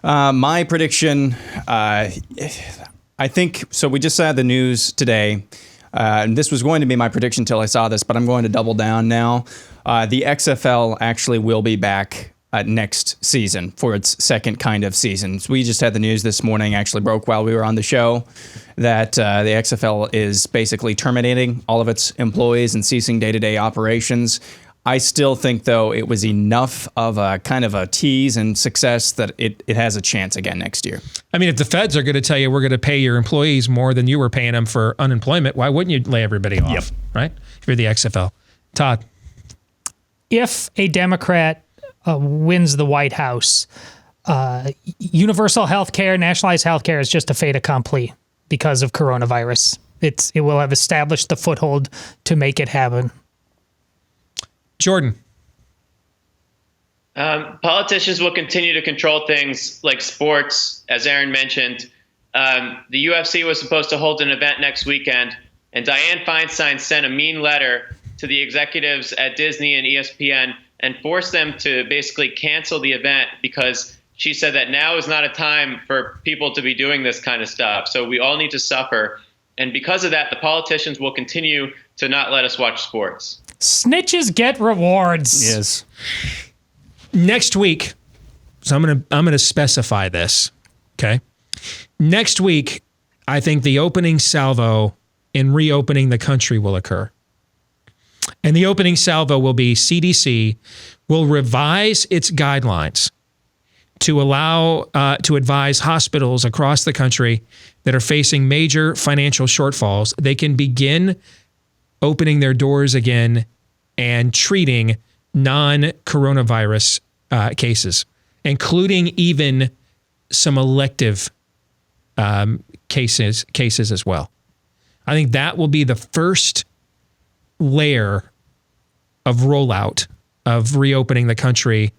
My prediction, I think, so we just had the news today, and this was going to be my prediction until I saw this, but I'm going to double down now. The XFL actually will be back next season for its second kind of season. So we just had the news this morning, actually broke while we were on the show, that the XFL is basically terminating all of its employees and ceasing day-to-day operations. I still think, though, it was enough of a kind of a tease and success that it has a chance again next year. I mean, if the feds are going to tell you we're going to pay your employees more than you were paying them for unemployment, why wouldn't you lay everybody off, right? If you're the XFL. Todd? If a Democrat wins the White House, universal health care, nationalized health care is just a fait accompli because of coronavirus. It will have established the foothold to make it happen. Jordan. Politicians will continue to control things like sports, as Aaron mentioned. The UFC was supposed to hold an event next weekend, and Dianne Feinstein sent a mean letter to the executives at Disney and ESPN and forced them to basically cancel the event because she said that now is not a time for people to be doing this kind of stuff. So we all need to suffer. And because of that, the politicians will continue to not let us watch sports. Snitches get rewards. Yes. Next week, so I'm gonna specify this, okay? Next week, I think the opening salvo in reopening the country will occur. And the opening salvo will be CDC will revise its guidelines to allow, to advise hospitals across the country that are facing major financial shortfalls, they can begin opening their doors again and treating non-coronavirus cases, including even some elective cases as well. I think that will be the first layer of rollout of reopening the country,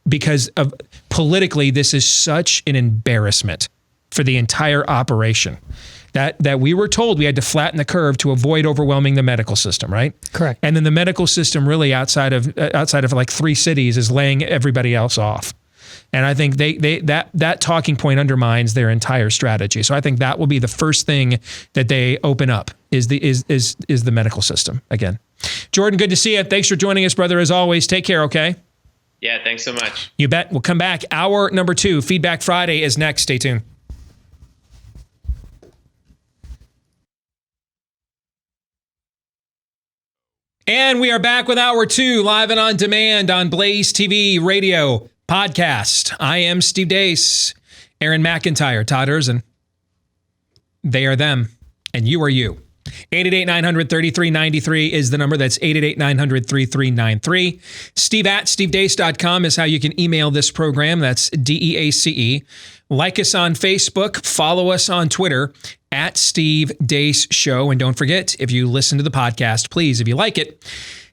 because of politically, this is such an embarrassment for the entire operation that we were told we had to flatten the curve to avoid overwhelming the medical system, right? Correct. And then the medical system really outside of like 3 cities is laying everybody else off. And I think that talking point undermines their entire strategy. So I think that will be the first thing that they open up is the medical system again. Jordan, good to see you. Thanks for joining us, brother. As always, take care. Okay. Yeah. Thanks so much. You bet. We'll come back. Hour number 2, Feedback Friday is next. Stay tuned. And we are back with Hour 2, live and on demand on Blaze TV, radio, podcast. I am Steve Deace, Aaron McIntyre, Todd Erzin. They are them, and you are you. 888-900-3393 is the number. That's 888-900-3393. Steve@stevedeace.com is how you can email this program. That's DEACE. Like us on Facebook. Follow us on Twitter @Steve Deace Show. And don't forget, if you listen to the podcast, please, if you like it,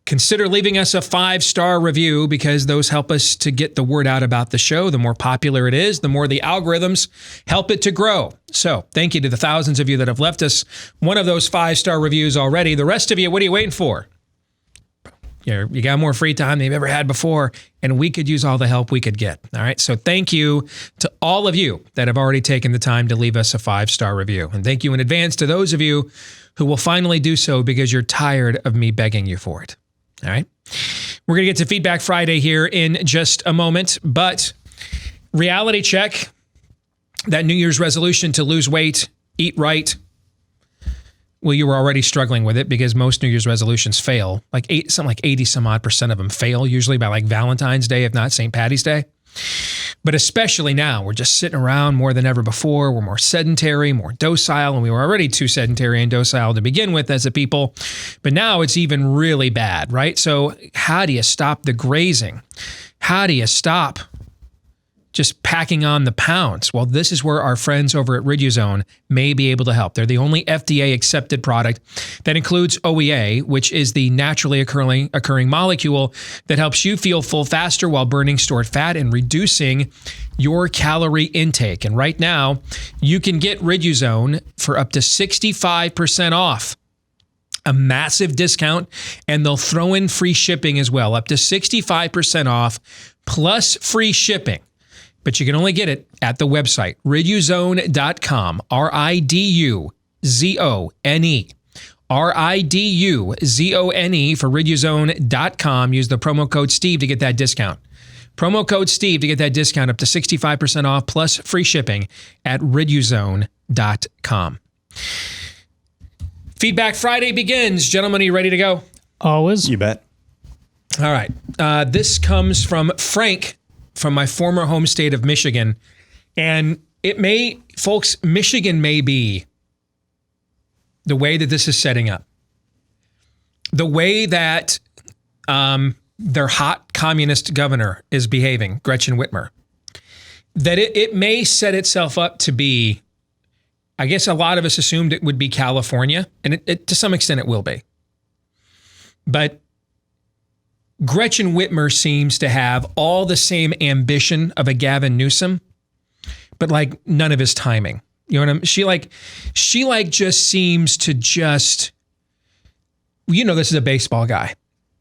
consider leaving us a 5-star review, because those help us to get the word out about the show. The more popular it is, the more the algorithms help it to grow. So thank you to the thousands of you that have left us one of those 5-star reviews already. The rest of you, what are you waiting for? You got more free time than you've ever had before, and we could use all the help we could get. All right. So thank you to all of you that have already taken the time to leave us a 5-star review. And thank you in advance to those of you who will finally do so because you're tired of me begging you for it. All right. We're going to get to Feedback Friday here in just a moment, but reality check, that New Year's resolution to lose weight, eat right. Well, you were already struggling with it because most New Year's resolutions fail. Something like 80 some odd % of them fail, usually by like Valentine's Day, if not St. Patty's Day. But especially now, we're just sitting around more than ever before. We're more sedentary, more docile, and we were already too sedentary and docile to begin with as a people. But now it's even really bad, right? So how do you stop the grazing? How do you stop just packing on the pounds? Well, this is where our friends over at Riduzone may be able to help. They're the only FDA-accepted product that includes OEA, which is the naturally occurring molecule that helps you feel full faster while burning stored fat and reducing your calorie intake. And right now, you can get Riduzone for up to 65% off. A massive discount, and they'll throw in free shipping as well, up to 65% off plus free shipping. But you can only get it at the website, riduzone.com, RIDUZONE. RIDUZONE for riduzone.com. Use the promo code Steve to get that discount. Promo code Steve to get that discount up to 65% off plus free shipping at riduzone.com. Feedback Friday begins. Gentlemen, are you ready to go? Always. You bet. All right. This comes from Frank from my former home state of Michigan. And folks, Michigan may be the way that this is setting up. The way that their hot communist governor is behaving, Gretchen Whitmer, that it may set itself up to be, I guess a lot of us assumed it would be California, and it to some extent it will be. But Gretchen Whitmer seems to have all the same ambition of a Gavin Newsom, but like none of his timing. You know what I mean? She just seems to just, this is a baseball guy.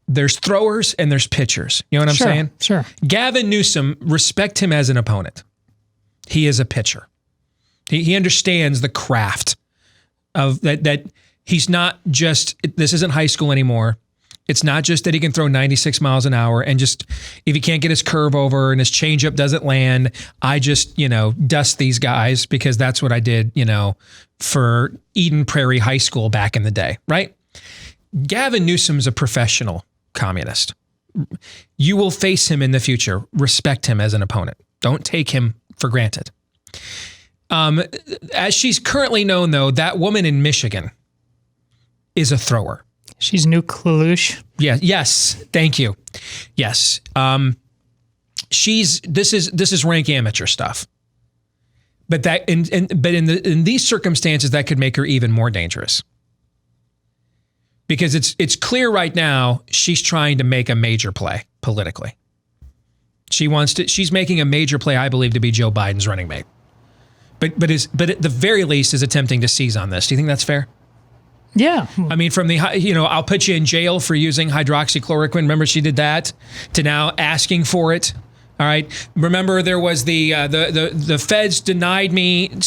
There's throwers and there's pitchers. You know what I'm saying? Sure. Gavin Newsom, respect him as an opponent. He is a pitcher. He understands the craft of that he's not just, this isn't high school anymore. It's not just that he can throw 96 miles an hour and just, if he can't get his curve over and his changeup doesn't land, I just, dust these guys because that's what I did, for Eden Prairie High School back in the day, right? Gavin Newsom's a professional communist. You will face him in the future. Respect him as an opponent. Don't take him for granted. As she's currently known, though, that woman in Michigan is a thrower. She's Nuke LaLoosh. Yeah. Yes. Thank you. Yes. This is rank amateur stuff. But in these circumstances, that could make her even more dangerous. Because it's clear right now she's trying to make a major play politically. She's making a major play, I believe, to be Joe Biden's running mate. But at the very least is attempting to seize on this. Do you think that's fair? Yeah. I mean, from the, I'll put you in jail for using hydroxychloroquine. Remember she did that, to now asking for it. All right. Remember there was the feds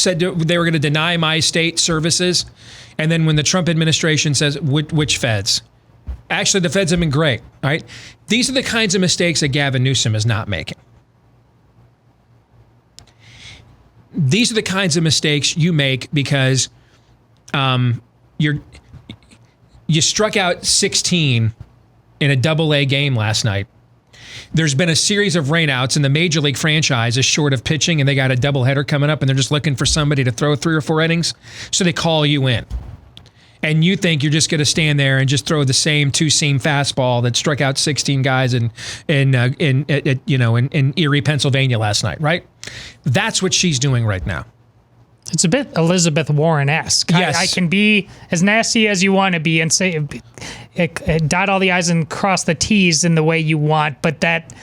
said they were going to deny my state services. And then when the Trump administration says, which feds? Actually, the feds have been great. All right. These are the kinds of mistakes that Gavin Newsom is not making. These are the kinds of mistakes you make because you struck out 16 in a double-A game last night. There's been a series of rainouts, and the Major League franchise is short of pitching, and they got a doubleheader coming up, and they're just looking for somebody to throw 3 or 4 innings, so they call you in. And you think you're just going to stand there and just throw the same 2-seam fastball that struck out 16 guys in Erie, Pennsylvania last night, right? That's what she's doing right now. It's a bit Elizabeth Warren-esque. Yes. I can be as nasty as you want to be and say, dot all the I's and cross the T's in the way you want, but that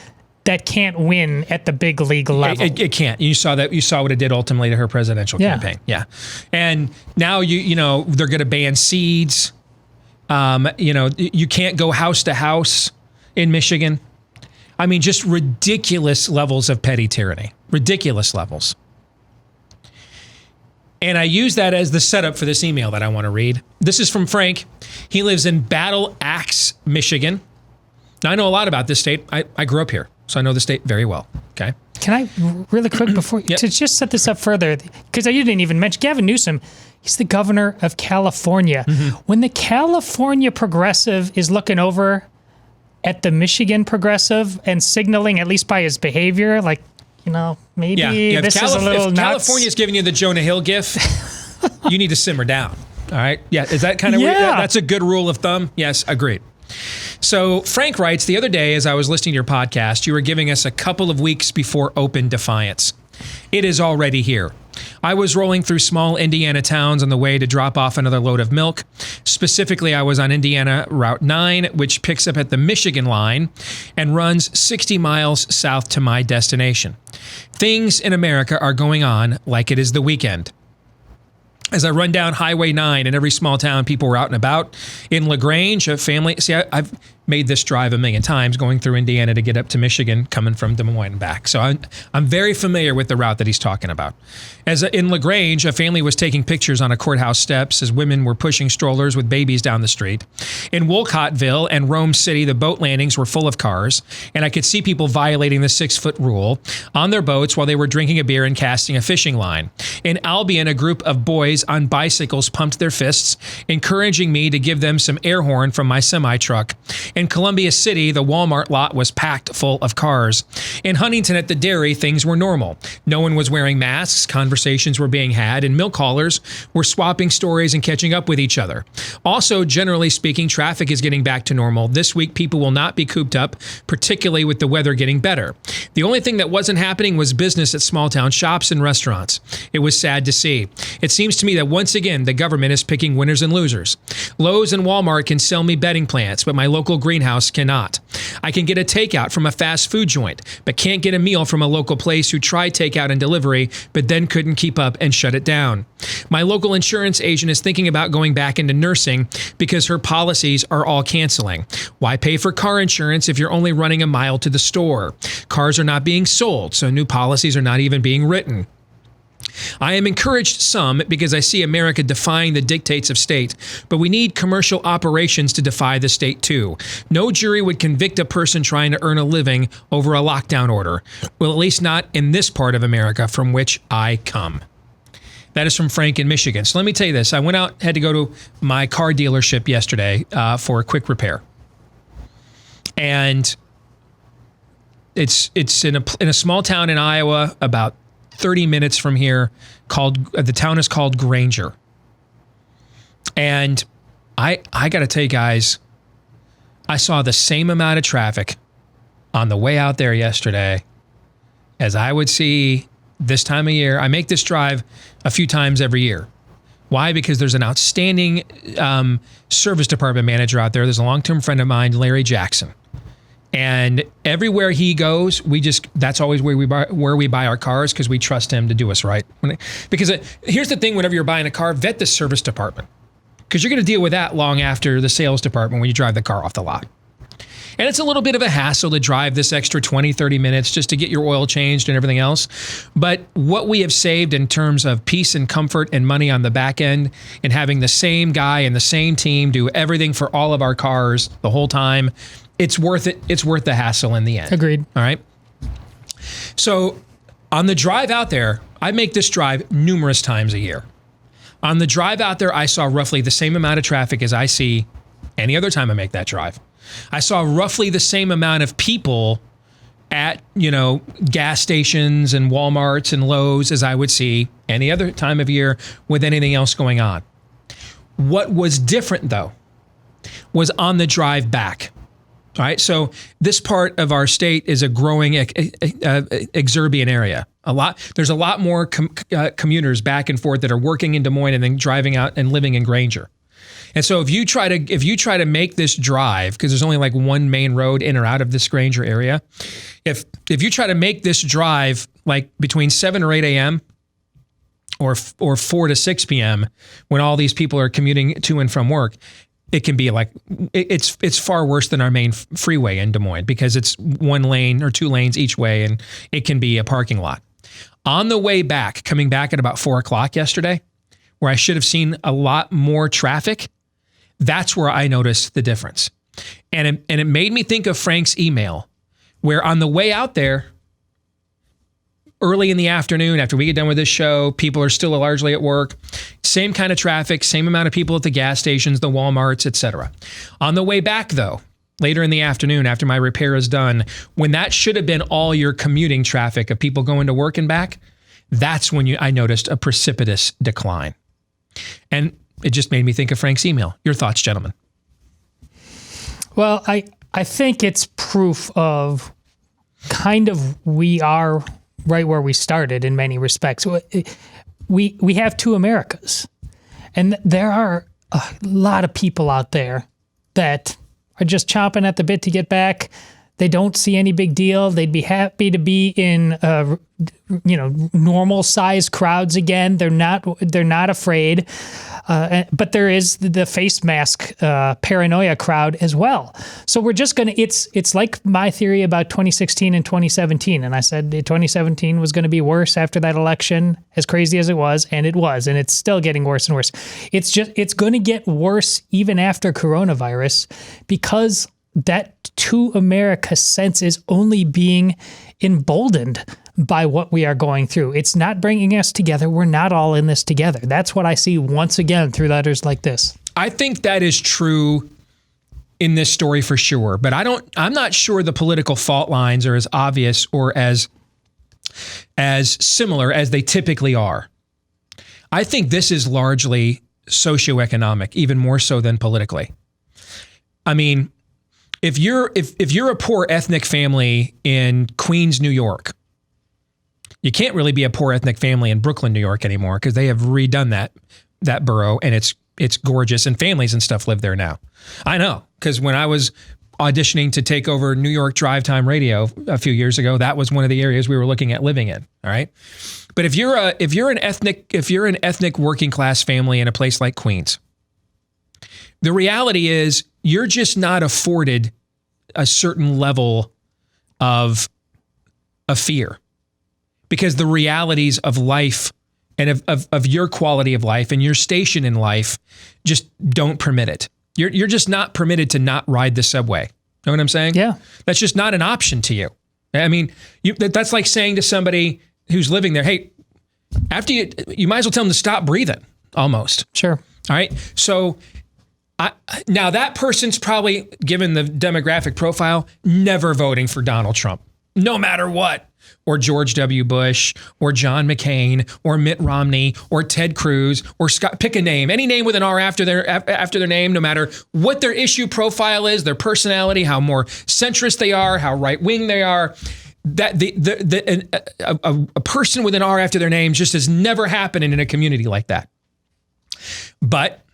can't win at the big league level. It can't. You saw that. You saw what it did ultimately to her presidential campaign. Yeah. And now they're going to ban seeds. You can't go house to house in Michigan. I mean, just ridiculous levels of petty tyranny. Ridiculous levels. And I use that as the setup for this email that I want to read. This is from Frank. He lives in Battle Axe, Michigan. Now, I know a lot about this state. I grew up here, so I know the state very well. Okay. Can I, really quick, before to just set this up further, because you didn't even mention Gavin Newsom. He's the governor of California. Mm-hmm. When the California progressive is looking over at the Michigan progressive and signaling, at least by his behavior, like, maybe this is a little if nuts. California's giving you the Jonah Hill gif, you need to simmer down. All right? Yeah, is that kind of weird? That's a good rule of thumb? Yes, agreed. So Frank writes, the other day as I was listening to your podcast, you were giving us a couple of weeks before open defiance. It is already here. I was rolling through small Indiana towns on the way to drop off another load of milk. Specifically, I was on Indiana Route 9, which picks up at the Michigan line and runs 60 miles south to my destination. Things in America are going on like it is the weekend. As I run down Highway 9 in every small town, people were out and about. In LaGrange, a family... See, I've made this drive a million times, going through Indiana to get up to Michigan, coming from Des Moines and back. So I'm very familiar with the route that he's talking about. As in LaGrange, a family was taking pictures on a courthouse steps as women were pushing strollers with babies down the street. In Wolcottville and Rome City, the boat landings were full of cars, and I could see people violating the 6-foot rule on their boats while they were drinking a beer and casting a fishing line. In Albion, a group of boys on bicycles pumped their fists, encouraging me to give them some air horn from my semi-truck. In Columbia City, the Walmart lot was packed full of cars. In Huntington at the dairy, things were normal. No one was wearing masks, conversations were being had, and milk haulers were swapping stories and catching up with each other. Also, generally speaking, traffic is getting back to normal. This week, people will not be cooped up, particularly with the weather getting better. The only thing that wasn't happening was business at small town shops and restaurants. It was sad to see. It seems to me that once again, the government is picking winners and losers. Lowe's and Walmart can sell me bedding plants, but my local greenhouse cannot. I can get a takeout from a fast food joint, but can't get a meal from a local place who tried takeout and delivery, but then couldn't keep up and shut it down. My local insurance agent is thinking about going back into nursing because her policies are all canceling. Why pay for car insurance if you're only running a mile to the store? Cars are not being sold, so new policies are not even being written. I am encouraged some because I see America defying the dictates of state, but we need commercial operations to defy the state too. No jury would convict a person trying to earn a living over a lockdown order. Well, at least not in this part of America from which I come. That is from Frank in Michigan. So let me tell you this. I had to go to my car dealership yesterday for a quick repair. And it's in a small town in Iowa, about 30 minutes from here, the town is called Granger. And I got to tell you guys, I saw the same amount of traffic on the way out there yesterday as I would see this time of year. I make this drive a few times every year. Why? Because there's an outstanding service department manager out there. There's a long-term friend of mine, Larry Jackson. And everywhere he goes, that's always where we buy our cars, because we trust him to do us right. Because here's the thing, whenever you're buying a car, vet the service department, because you're going to deal with that long after the sales department when you drive the car off the lot. And it's a little bit of a hassle to drive this extra 20, 30 minutes just to get your oil changed and everything else. But what we have saved in terms of peace and comfort and money on the back end, and having the same guy and the same team do everything for all of our cars the whole time, it's worth it. It's worth the hassle in the end. Agreed. All right. So on the drive out there, I make this drive numerous times a year. On the drive out there, I saw roughly the same amount of traffic as I see any other time I make that drive. I saw roughly the same amount of people at, gas stations and Walmarts and Lowe's as I would see any other time of year with anything else going on. What was different, though, was on the drive back. All right, so this part of our state is a growing exurban area. There's a lot more commuters back and forth that are working in Des Moines and then driving out and living in Granger. And so if you try to make this drive, because there's only like one main road in or out of this Granger area, if you try to make this drive like between 7 or 8 a.m. or 4 to 6 p.m. when all these people are commuting to and from work, it can be like, it's far worse than our main freeway in Des Moines, because it's 1 lane or 2 lanes each way, and it can be a parking lot. On the way back, coming back at about 4 o'clock yesterday, where I should have seen a lot more traffic, that's where I noticed the difference. And it made me think of Frank's email, where on the way out there, early in the afternoon, after we get done with this show, people are still largely at work. Same kind of traffic, same amount of people at the gas stations, the Walmarts, etc. On the way back, though, later in the afternoon, after my repair is done, when that should have been all your commuting traffic of people going to work and back, that's when I noticed a precipitous decline. And it just made me think of Frank's email. Your thoughts, gentlemen? Well, I think it's proof of kind of we are right where we started in many respects. We have 2 Americas, and there are a lot of people out there that are just chomping at the bit to get back. They don't see any big deal. They'd be happy to be in, normal size crowds again. They're not afraid. But there is the face mask paranoia crowd as well. So we're just going to, it's like my theory about 2016 and 2017. And I said 2017 was going to be worse after that election, as crazy as it was. And it was, and it's still getting worse and worse. It's going to get worse even after coronavirus, because that to America sense is only being emboldened by what we are going through. It's not bringing us together. We're not all in this together. That's what I see once again through letters like this. I think that is true in this story for sure, but I'm not sure the political fault lines are as obvious or as similar as they typically are. I think this is largely socioeconomic, even more so than politically. I mean, if you're a poor ethnic family in Queens, New York, You can't really be a poor ethnic family in Brooklyn, New York anymore because they have redone that borough, and it's gorgeous, and families and stuff live there now. I know, because when I was auditioning to take over New York drive time radio a few years ago, that was one of the areas we were looking at living in. All right. But if you're an ethnic working class family in a place like Queens, the reality is you're just not afforded a certain level of fear, because the realities of life and of your quality of life and your station in life just don't permit it. You're just not permitted to not ride the subway. Know what I'm saying? Yeah. That's just not an option to you. I mean, that's like saying to somebody who's living there, hey, after you might as well tell them to stop breathing, almost. Sure. All right. So now that person's probably, given the demographic profile, never voting for Donald Trump, no matter what. Or George W. Bush, or John McCain, or Mitt Romney, or Ted Cruz, or Scott. Pick a name, any name with an R after their name, no matter what their issue profile is, their personality, how more centrist they are, how right wing they are. That a person with an R after their name just has never happened in a community like that. But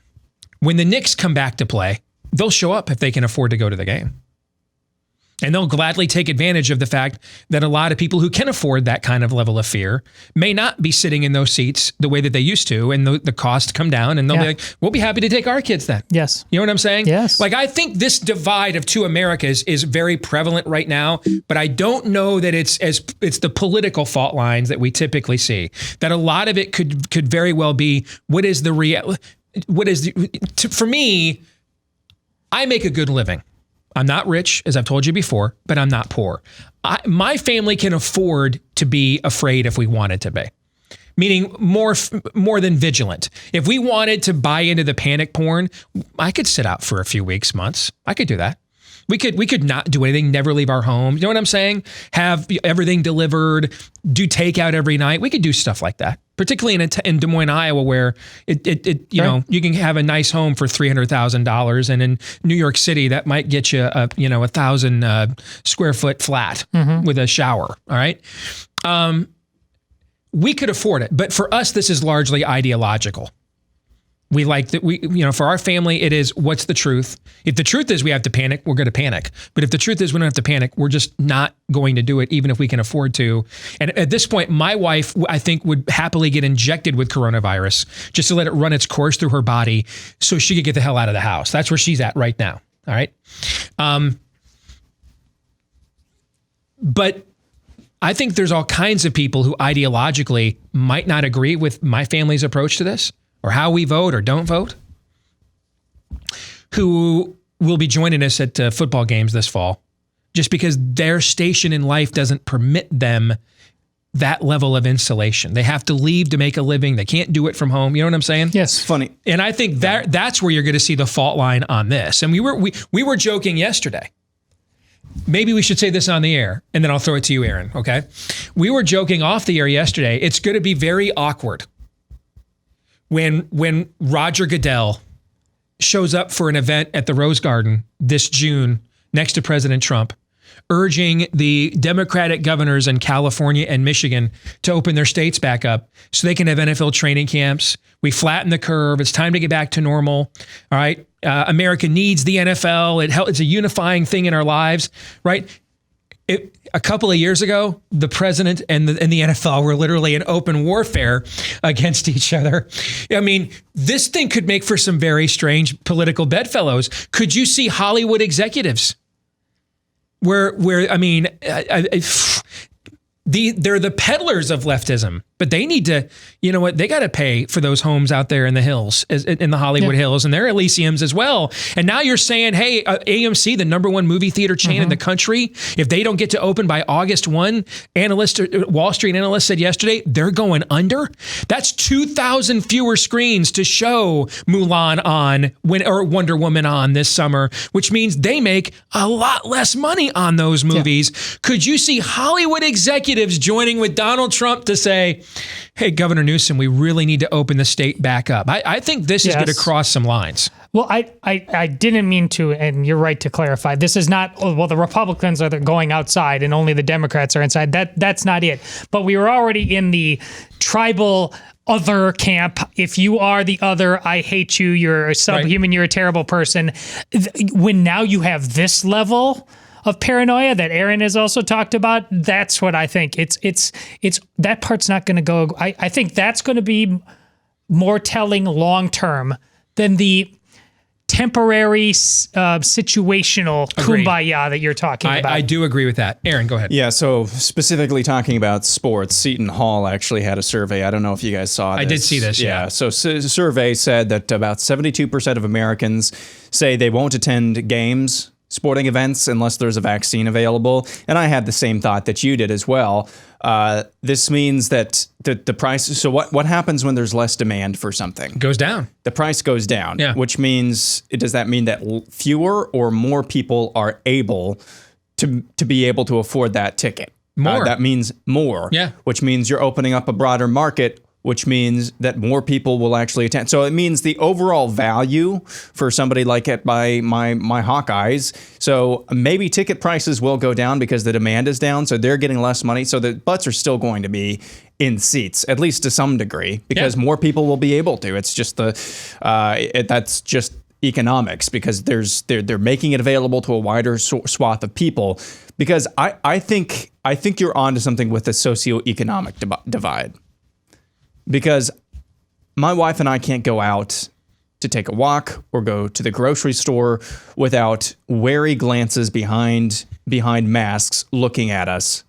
when the Knicks come back to play, they'll show up if they can afford to go to the game. And they'll gladly take advantage of the fact that a lot of people who can afford that kind of level of fear may not be sitting in those seats the way that they used to, and the costs come down, and they'll be like, we'll be happy to take our kids then. Yes. You know what I'm saying? Yes. Like, I think this divide of two Americas is very prevalent right now, but I don't know that it's the political fault lines that we typically see. That a lot of it could very well be, for me, I make a good living. I'm not rich, as I've told you before, but I'm not poor. My family can afford to be afraid if we wanted to be, meaning more than vigilant. If we wanted to buy into the panic porn, I could sit out for a few weeks, months. I could do that. We could not do anything, never leave our home. You know what I'm saying? Have everything delivered, do takeout every night. We could do stuff like that, particularly in Des Moines, Iowa, where you know, you can have a nice home for $300,000, and in New York City that might get you a 1,000 square foot flat with a shower. All right. We could afford it, but for us, this is largely ideological. We like that for our family, it is, what's the truth? If the truth is we have to panic, we're going to panic. But if the truth is we don't have to panic, we're just not going to do it, even if we can afford to. And at this point, my wife, I think, would happily get injected with coronavirus just to let it run its course through her body so she could get the hell out of the house. That's where she's at right now. All right. But I think there's all kinds of people who ideologically might not agree with my family's approach to this, or how we vote or don't vote, who will be joining us at football games this fall, just because their station in life doesn't permit them that level of insulation. They have to leave to make a living. They can't do it from home. You know what I'm saying? Yes. Funny. And I think that's where you're going to see the fault line on this. And we were joking yesterday. Maybe we should say this on the air, and then I'll throw it to you, Aaron, okay? We were joking off the air yesterday. It's going to be very awkward when Roger Goodell shows up for an event at the Rose Garden this June next to President Trump, urging the Democratic governors in California and Michigan to open their states back up so they can have NFL training camps. We flatten the curve. It's time to get back to normal. All right. America needs the NFL. It's a unifying thing in our lives, right? A couple of years ago, the president and the NFL were literally in open warfare against each other. I mean, this thing could make for some very strange political bedfellows. Could you see Hollywood executives where I mean, they're the peddlers of leftism, but they need to, you know what, they got to pay for those homes out there in the hills, in the Hollywood Hills, and their Elysiums as well. And now you're saying, hey, AMC, the #1 movie theater chain in the country, if they don't get to open by August 1, Wall Street analysts said yesterday, they're going under. That's 2,000 fewer screens to show Mulan on or Wonder Woman on this summer, which means they make a lot less money on those movies. Yeah. Could you see Hollywood executives joining with Donald Trump to say, hey, Governor Newsom, we really need to open the state back up? I think this is going to cross some lines. Well, I didn't mean to, and you're right to clarify. This is not, the Republicans are going outside and only the Democrats are inside. That's not it. But we were already in the tribal other camp. If you are the other, I hate you, you're a subhuman, you're a terrible person. When now you have this level of paranoia that Aaron has also talked about, that's what I think. It's that part's not going to go. I think that's going to be more telling long term than the temporary situational kumbaya that you're talking about. I do agree with that. Aaron, go ahead. Yeah, so specifically talking about sports, Seton Hall actually had a survey. I don't know if you guys saw this. I did see this, yeah. So the survey said that about 72% of Americans say they won't attend games, sporting events, unless there's a vaccine available. And I had the same thought that you did as well. This means that the price. So what happens when there's less demand for something? Goes down. The price goes down. Yeah. Which means, does that mean that fewer or more people are able to be able to afford that ticket? More. That means more. Yeah. Which means you're opening up a broader market, which means that more people will actually attend. So it means the overall value for somebody like it by my Hawkeyes. So maybe ticket prices will go down because the demand is down. So they're getting less money. So the butts are still going to be in seats, at least to some degree, because more people will be able to. It's just that's just economics, because they're making it available to a wider swath of people. Because I think you're onto something with the socioeconomic divide. Because my wife and I can't go out to take a walk or go to the grocery store without wary glances behind masks looking at us.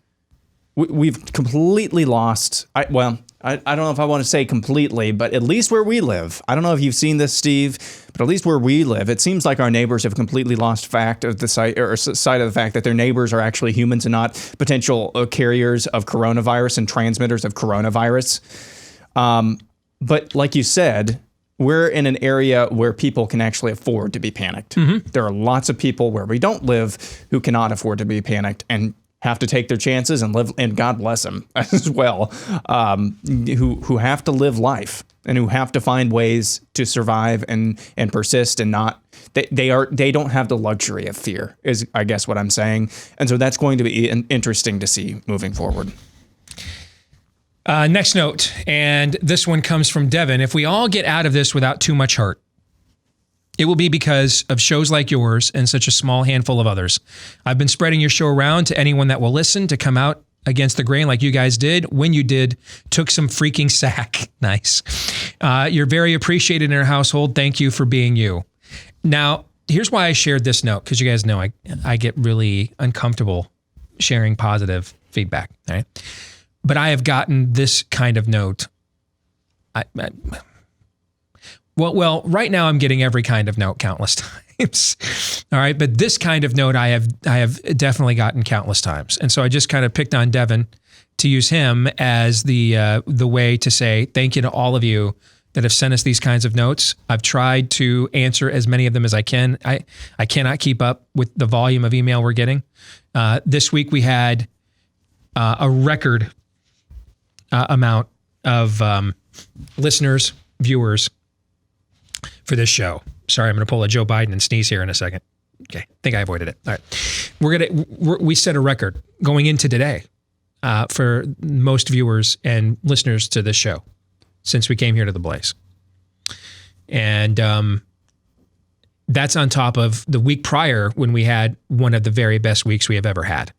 We've completely lost. I don't know if I want to say completely, but at least where we live. I don't know if you've seen this, Steve, but at least where we live, it seems like our neighbors have completely lost sight of the fact that their neighbors are actually humans and not potential carriers of coronavirus and transmitters of coronavirus. But like you said, we're in an area where people can actually afford to be panicked. Mm-hmm. There are lots of people where we don't live who cannot afford to be panicked and have to take their chances and live, and God bless them as well, who have to live life and who have to find ways to survive and persist and not. They don't have the luxury of fear, is I guess what I'm saying. And so that's going to be interesting to see moving forward. Next note, and this one comes from Devin. If we all get out of this without too much hurt, it will be because of shows like yours and such a small handful of others. I've been spreading your show around to anyone that will listen to come out against the grain like you guys did. When you did, took some freaking sack. Nice. You're very appreciated in our household. Thank you for being you. Now, here's why I shared this note, because you guys know I get really uncomfortable sharing positive feedback. All right? But I have gotten this kind of note. Well, right now I'm getting every kind of note countless times. All right, but this kind of note I have definitely gotten countless times, and so I just kind of picked on Devin to use him as the way to say thank you to all of you that have sent us these kinds of notes. I've tried to answer as many of them as I can. I cannot keep up with the volume of email we're getting. This week we had a record amount of listeners, viewers for this show. Sorry, I'm going to pull a Joe Biden and sneeze here in a second. Okay, I think I avoided it. All right, we set a record going into today for most viewers and listeners to this show since we came here to the Blaze, and that's on top of the week prior when we had one of the very best weeks we have ever had.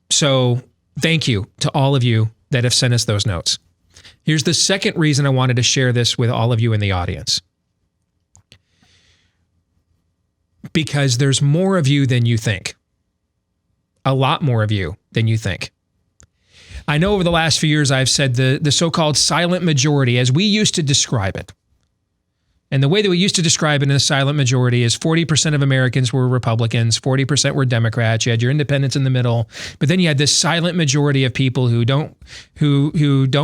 So thank you to all of you that have sent us those notes. Here's the second reason I wanted to share this with all of you in the audience. Because there's more of you than you think. A lot more of you than you think. I know over the last few years I've said the so-called silent majority, as we used to describe it. And the way that we used to describe it in the silent majority is 40% of Americans were Republicans, 40% were Democrats. You had your independents in the middle, but then you had this silent majority of people who don't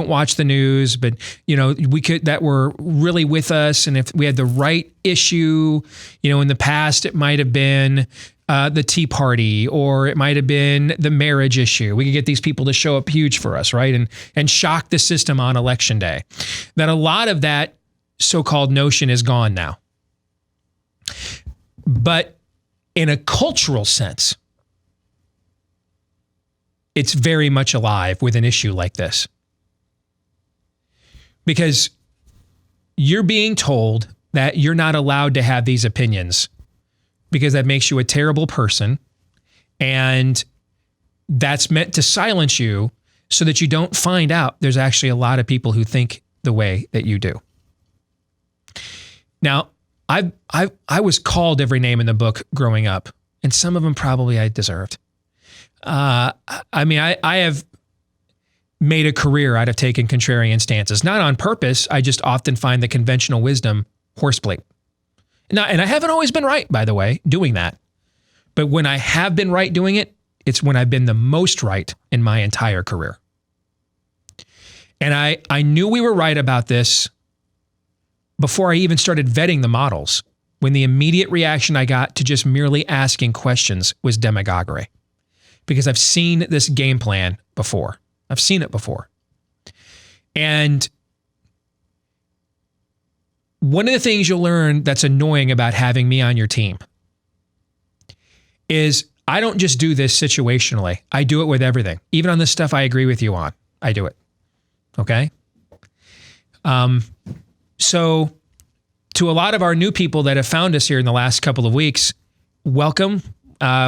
watch the news, but that were really with us. And if we had the right issue, in the past it might have been the Tea Party, or it might have been the marriage issue. We could get these people to show up huge for us, right? And shock the system on election day. That a lot of that so-called notion is gone now. But in a cultural sense, it's very much alive with an issue like this. Because you're being told that you're not allowed to have these opinions because that makes you a terrible person. And that's meant to silence you so that you don't find out there's actually a lot of people who think the way that you do. Now, I was called every name in the book growing up, and some of them probably I deserved. I have made a career out of taking contrarian stances, not on purpose. I just often find the conventional wisdom horseplate. And I haven't always been right, by the way, doing that. But when I have been right doing it, it's when I've been the most right in my entire career. And I knew we were right about this before I even started vetting the models, when the immediate reaction I got to just merely asking questions was demagoguery. Because I've seen this game plan before. I've seen it before. And one of the things you'll learn that's annoying about having me on your team is I don't just do this situationally. I do it with everything. Even on the stuff I agree with you on, I do it. Okay? So to a lot of our new people that have found us here in the last couple of weeks, welcome.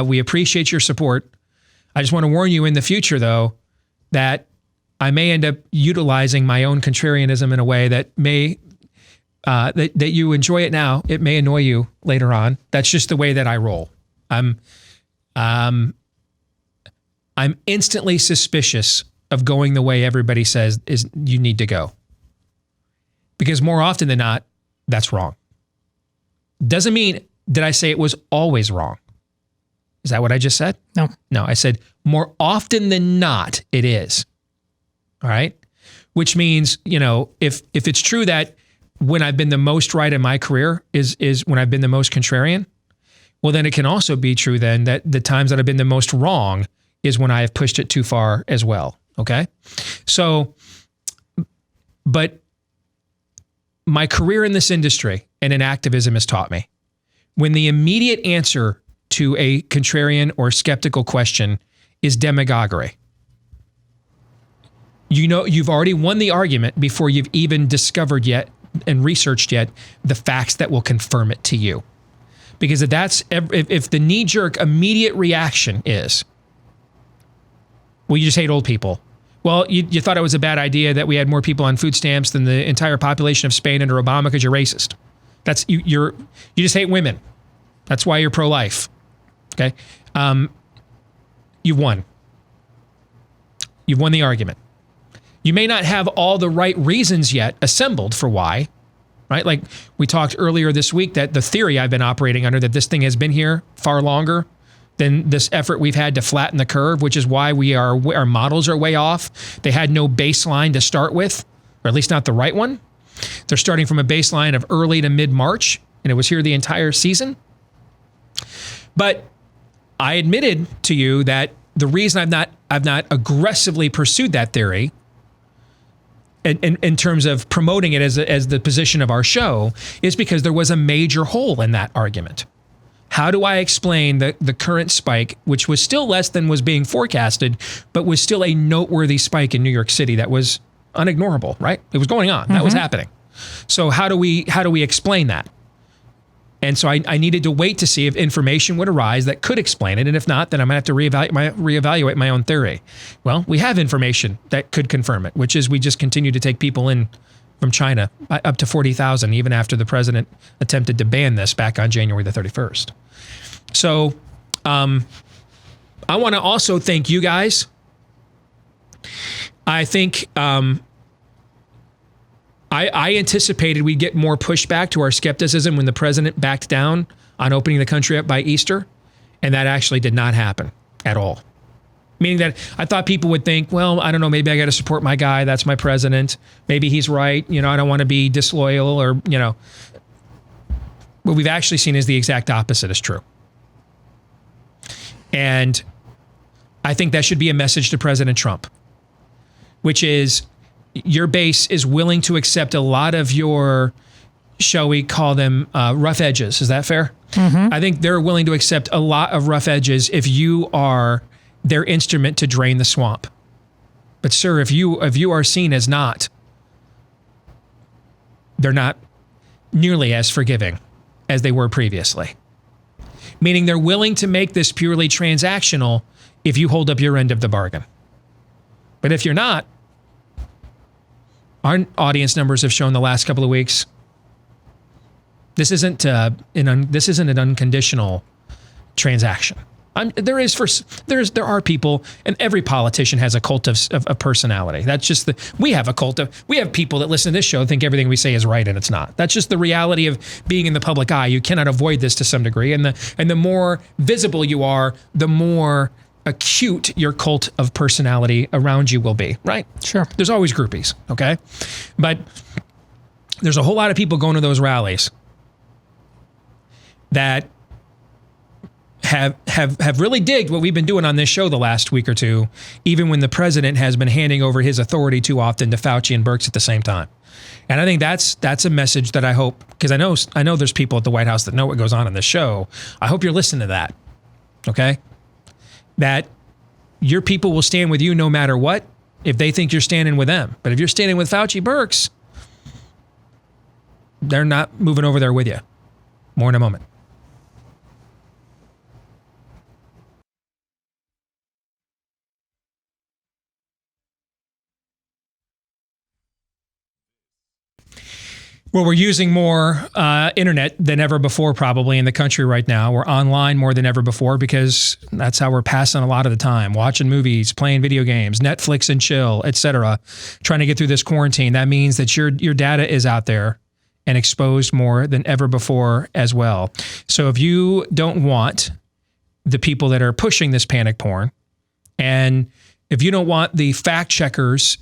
We appreciate your support. I just want to warn you in the future, though, that I may end up utilizing my own contrarianism in a way that may, that you enjoy it now. It may annoy you later on. That's just the way that I roll. I'm instantly suspicious of going the way everybody says is you need to go. Because more often than not, that's wrong. Doesn't mean, did I say it was always wrong? Is that what I just said? No. No, I said more often than not, it is. All right? Which means, if it's true that when I've been the most right in my career is when I've been the most contrarian, well, then it can also be true then that the times that I've been the most wrong is when I have pushed it too far as well. Okay? So, but my career in this industry and in activism has taught me when the immediate answer to a contrarian or skeptical question is demagoguery, you've already won the argument before you've even discovered yet and researched yet the facts that will confirm it to you. Because if the knee-jerk immediate reaction is, well, you just hate old people. Well, you thought it was a bad idea that we had more people on food stamps than the entire population of Spain under Obama because you're racist. That's you just hate women. That's why you're pro-life. Okay? You've won. You've won the argument. You may not have all the right reasons yet assembled for why, right? Like we talked earlier this week that the theory I've been operating under that this thing has been here far longer than this effort we've had to flatten the curve, which is why our models are way off. They had no baseline to start with, or at least not the right one. They're starting from a baseline of early to mid-March, and it was here the entire season. But I admitted to you that the reason I've not aggressively pursued that theory in terms of promoting it as the position of our show is because there was a major hole in that argument. How do I explain the current spike, which was still less than was being forecasted, but was still a noteworthy spike in New York City that was unignorable, right? It was going on. That was happening. So how do we explain that? And so I needed to wait to see if information would arise that could explain it. And if not, then I'm going to have to reevaluate my own theory. Well, we have information that could confirm it, which is we just continue to take people in from China, up to 40,000, even after the president attempted to ban this back on January the 31st. So I want to also thank you guys. I think I anticipated we'd get more pushback to our skepticism when the president backed down on opening the country up by Easter, and that actually did not happen at all. Meaning that I thought people would think, well, I don't know, maybe I got to support my guy. That's my president. Maybe he's right. I don't want to be disloyal or, What we've actually seen is the exact opposite is true. And I think that should be a message to President Trump, which is your base is willing to accept a lot of your shall we call them, rough edges. Is that fair? I think they're willing to accept a lot of rough edges if you are their instrument to drain the swamp. But sir, if you are seen as not, they're not nearly as forgiving as they were previously. Meaning they're willing to make this purely transactional if you hold up your end of the bargain. But if you're not, our audience numbers have shown the last couple of weeks, this isn't an unconditional transaction. There are people, and every politician has a cult of personality. That's just we have people that listen to this show and think everything we say is right and it's not. That's just the reality of being in the public eye. You cannot avoid this to some degree. And the more visible you are, the more acute your cult of personality around you will be, right? Sure. There's always groupies, okay? But there's a whole lot of people going to those rallies that have really digged what we've been doing on this show the last week or two, even when the president has been handing over his authority too often to Fauci and Birx at the same time. And I think that's a message that I hope, because I know there's people at the White House that know what goes on in this show. I hope you're listening to that, okay? That your people will stand with you no matter what if they think you're standing with them. But if you're standing with Fauci Birx, they're not moving over there with you. More in a moment. Well, we're using more internet than ever before probably in the country right now. We're online more than ever before because that's how we're passing a lot of the time. Watching movies, playing video games, Netflix and chill, etc. Trying to get through this quarantine. That means that your data is out there and exposed more than ever before as well. So if you don't want the people that are pushing this panic porn, and if you don't want the fact checkers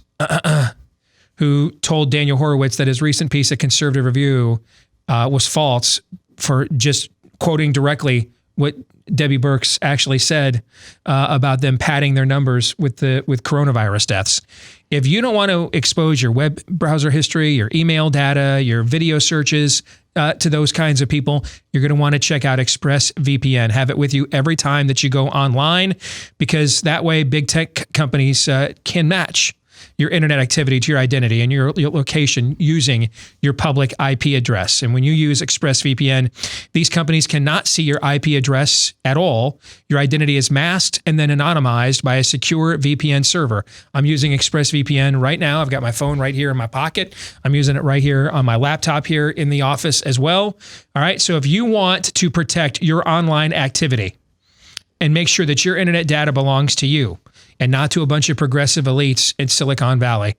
who told Daniel Horowitz that his recent piece of Conservative Review was false for just quoting directly what Debbie Birx actually said about them padding their numbers with coronavirus deaths. If you don't want to expose your web browser history, your email data, your video searches to those kinds of people, you're going to want to check out ExpressVPN. Have it with you every time that you go online, because that way big tech companies can match your internet activity to your identity and your location using your public IP address. And when you use ExpressVPN, these companies cannot see your IP address at all. Your identity is masked and then anonymized by a secure VPN server. I'm using ExpressVPN right now. I've got my phone right here in my pocket. I'm using it right here on my laptop here in the office as well. All right. So if you want to protect your online activity and make sure that your internet data belongs to you, and not to a bunch of progressive elites in Silicon Valley.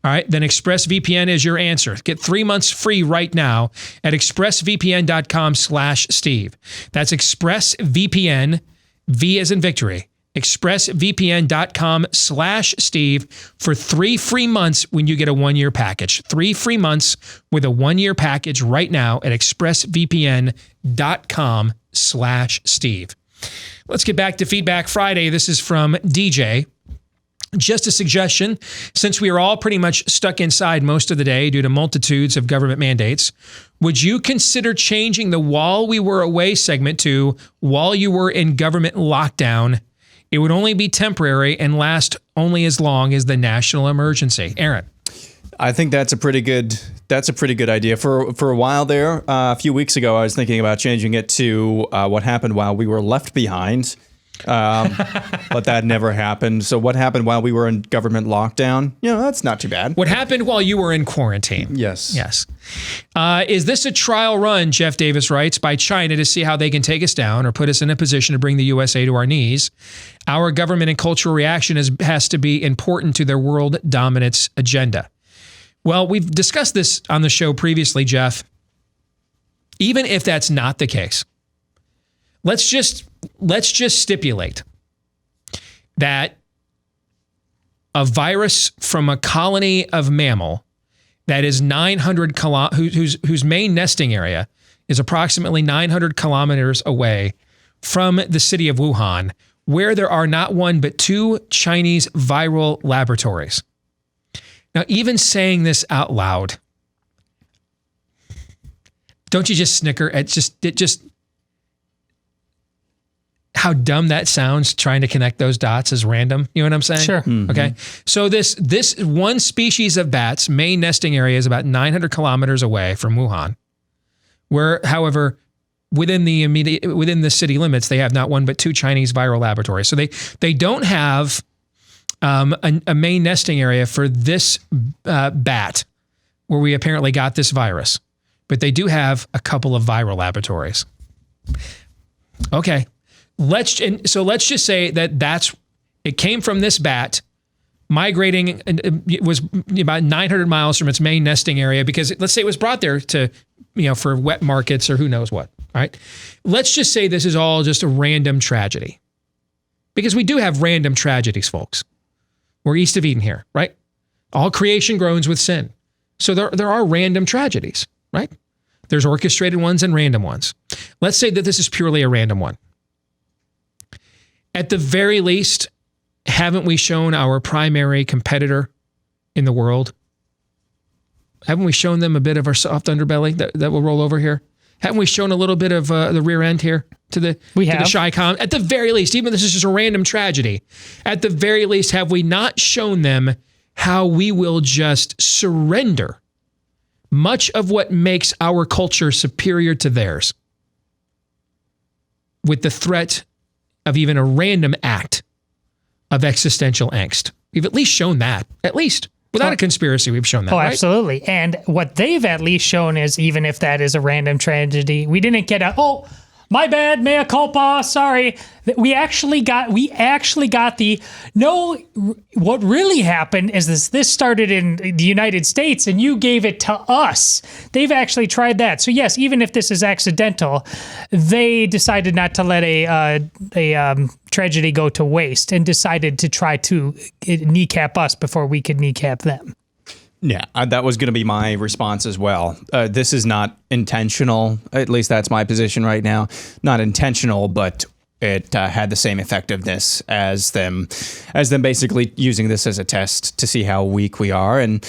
All right, then ExpressVPN is your answer. Get 3 months free right now at expressvpn.com/Steve. That's ExpressVPN, V as in victory, expressvpn.com/Steve for 3 free months when you get a 1-year package. 3 free months with a 1-year package right now at expressvpn.com/Steve. Let's get back to Feedback Friday. This is from DJ. Just a suggestion, since we are all pretty much stuck inside most of the day due to multitudes of government mandates, would you consider changing the "while we were away" segment to "while you were in government lockdown"? It would only be temporary and last only as long as the national emergency. Aaron. I think that's a pretty good idea. For a while there, a few weeks ago, I was thinking about changing it to what happened while we were left behind, but that never happened. So what happened while we were in government lockdown? That's not too bad. What happened while you were in quarantine? Yes. Yes. Is this a trial run, Jeff Davis writes, by China to see how they can take us down or put us in a position to bring the USA to our knees? Our government and cultural reaction has to be important to their world dominance agenda. Well, we've discussed this on the show previously, Jeff. Even if that's not the case, let's just stipulate that a virus from a colony of mammal that is 900 whose main nesting area is approximately 900 kilometers away from the city of Wuhan, where there are not one but 2 Chinese viral laboratories. Now, even saying this out loud, Don't you just snicker at just how dumb that sounds, trying to connect those dots as random? You know what I'm saying? Sure. Mm-hmm. Okay. So this one species of bats, main nesting area is about 900 kilometers away from Wuhan, where, however, within the city limits, they have not one but two Chinese viral laboratories. So they don't have a main nesting area for this bat where we apparently got this virus, but they do have a couple of viral laboratories. Okay. Let's just say that it came from this bat migrating. It was about 900 miles from its main nesting area, because let's say it was brought there to, for wet markets or who knows what. All right. Let's just say this is all just a random tragedy, because we do have random tragedies, folks. We're east of Eden here, right? All creation groans with sin. So there are random tragedies, right? There's orchestrated ones and random ones. Let's say that this is purely a random one. At the very least, haven't we shown our primary competitor in the world? Haven't we shown them a bit of our soft underbelly that will roll over here? Haven't we shown a little bit of the rear end here to the Chi-Com? At the very least, even if this is just a random tragedy, at the very least, have we not shown them how we will just surrender much of what makes our culture superior to theirs with the threat of even a random act of existential angst? We've at least shown that, at least. Without a conspiracy, we've shown that, Oh, right? absolutely. And what they've at least shown is, even if that is a random tragedy, we didn't get my bad, mea culpa, sorry. We actually got what really happened is this started in the United States and you gave it to us. They've actually tried that. So yes, even if this is accidental, they decided not to let a tragedy go to waste and decided to try to kneecap us before we could kneecap them. Yeah, that was going to be my response as well. This is not intentional. At least that's my position right now. Not intentional, but it had the same effectiveness as them basically using this as a test to see how weak we are. And,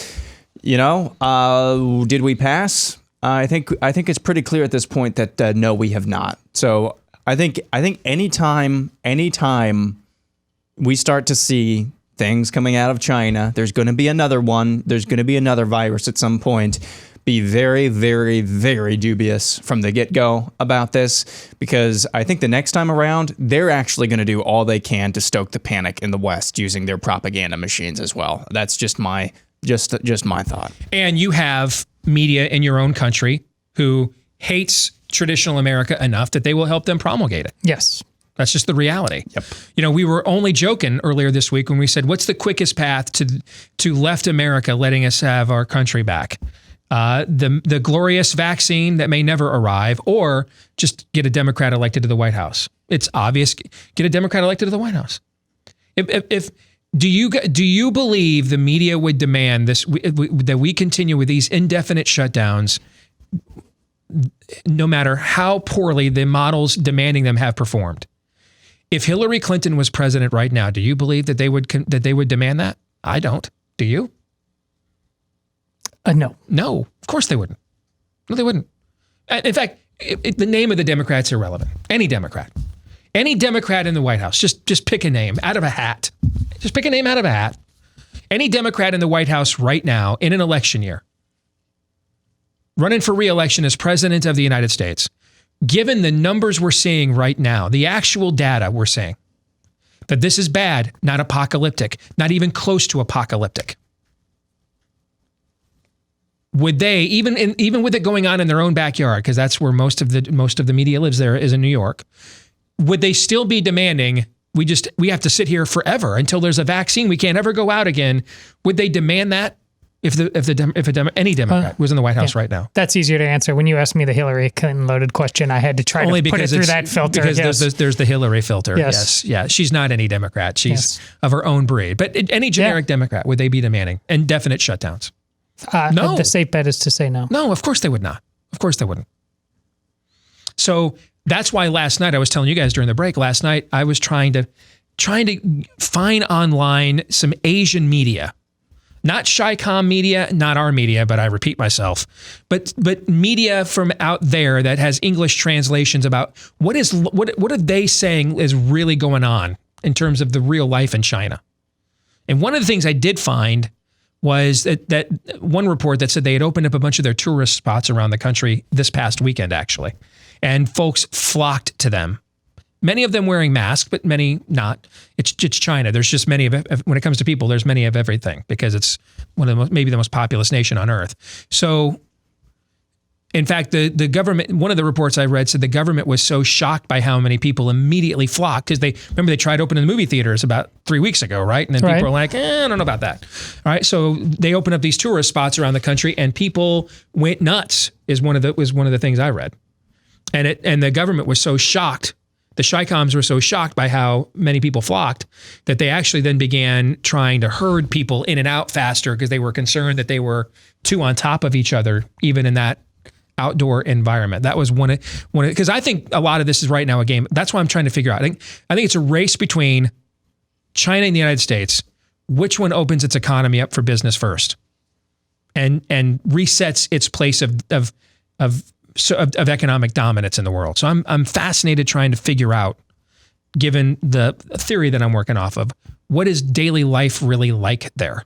did we pass? I think it's pretty clear at this point that no, we have not. So I think anytime we start to see things coming out of China, there's going to be another one. There's going to be another virus at some point. Be very, very, very dubious from the get-go about this, because I think the next time around, they're actually going to do all they can to stoke the panic in the West using their propaganda machines as well. That's just my thought. And you have media in your own country who hates traditional America enough that they will help them promulgate it. Yes. That's just the reality. Yep. We were only joking earlier this week when we said, what's the quickest path to left America letting us have our country back? The glorious vaccine that may never arrive, or just get a Democrat elected to the White House. It's obvious. Get a Democrat elected to the White House. Do you believe the media would demand this, that we continue with these indefinite shutdowns, no matter how poorly the models demanding them have performed? If Hillary Clinton was president right now, do you believe that they would demand that? I don't. Do you? No. No, of course they wouldn't. No, they wouldn't. In fact, the name of the Democrat's irrelevant. Any Democrat in the White House, just pick a name out of a hat. Just pick a name out of a hat. Any Democrat in the White House right now in an election year, running for re-election as president of the United States, given the numbers we're seeing right now, the actual data we're seeing, that this is bad, not apocalyptic, not even close to apocalyptic. Would they, even with it going on in their own backyard, because that's where most of the media lives, there is in New York, would they still be demanding we have to sit here forever until there's a vaccine, we can't ever go out again? Would they demand that? If any Democrat was in the White House right now? That's easier to answer. When you asked me the Hillary Clinton loaded question, I had to try to put it through that filter. Because there's the Hillary filter. Yes. Yeah. She's not any Democrat. She's of her own breed. But any generic Democrat, would they be demanding indefinite shutdowns? No. The safe bet is to say no. No, of course they would not. Of course they wouldn't. So that's why last night, I was telling you guys during the break, last night I was trying to find online some Asian media not Chi-Com media, not our media, but I repeat myself, but media from out there that has English translations about what are they saying is really going on in terms of the real life in China. And one of the things I did find was that one report that said they had opened up a bunch of their tourist spots around the country this past weekend, actually, and folks flocked to them. Many of them wearing masks, but many not. It's China. There's just many of when it comes to people, there's many of everything because it's maybe the most populous nation on earth. So, in fact, the government, one of the reports I read said the government was so shocked by how many people immediately flocked because they tried opening the movie theaters about 3 weeks ago, right? And then people were like, I don't know about that. All right, so they opened up these tourist spots around the country, and people went nuts. Was one of the things I read, and the government was so shocked. The Chi-Coms were so shocked by how many people flocked that they actually then began trying to herd people in and out faster because they were concerned that they were too on top of each other, even in that outdoor environment. That was one because I think a lot of this is right now a game. That's why I'm trying to figure out. I think it's a race between China and the United States. Which one opens its economy up for business first, and resets its place of economic dominance in the world. So I'm fascinated trying to figure out, given the theory that I'm working off of, what is daily life really like there?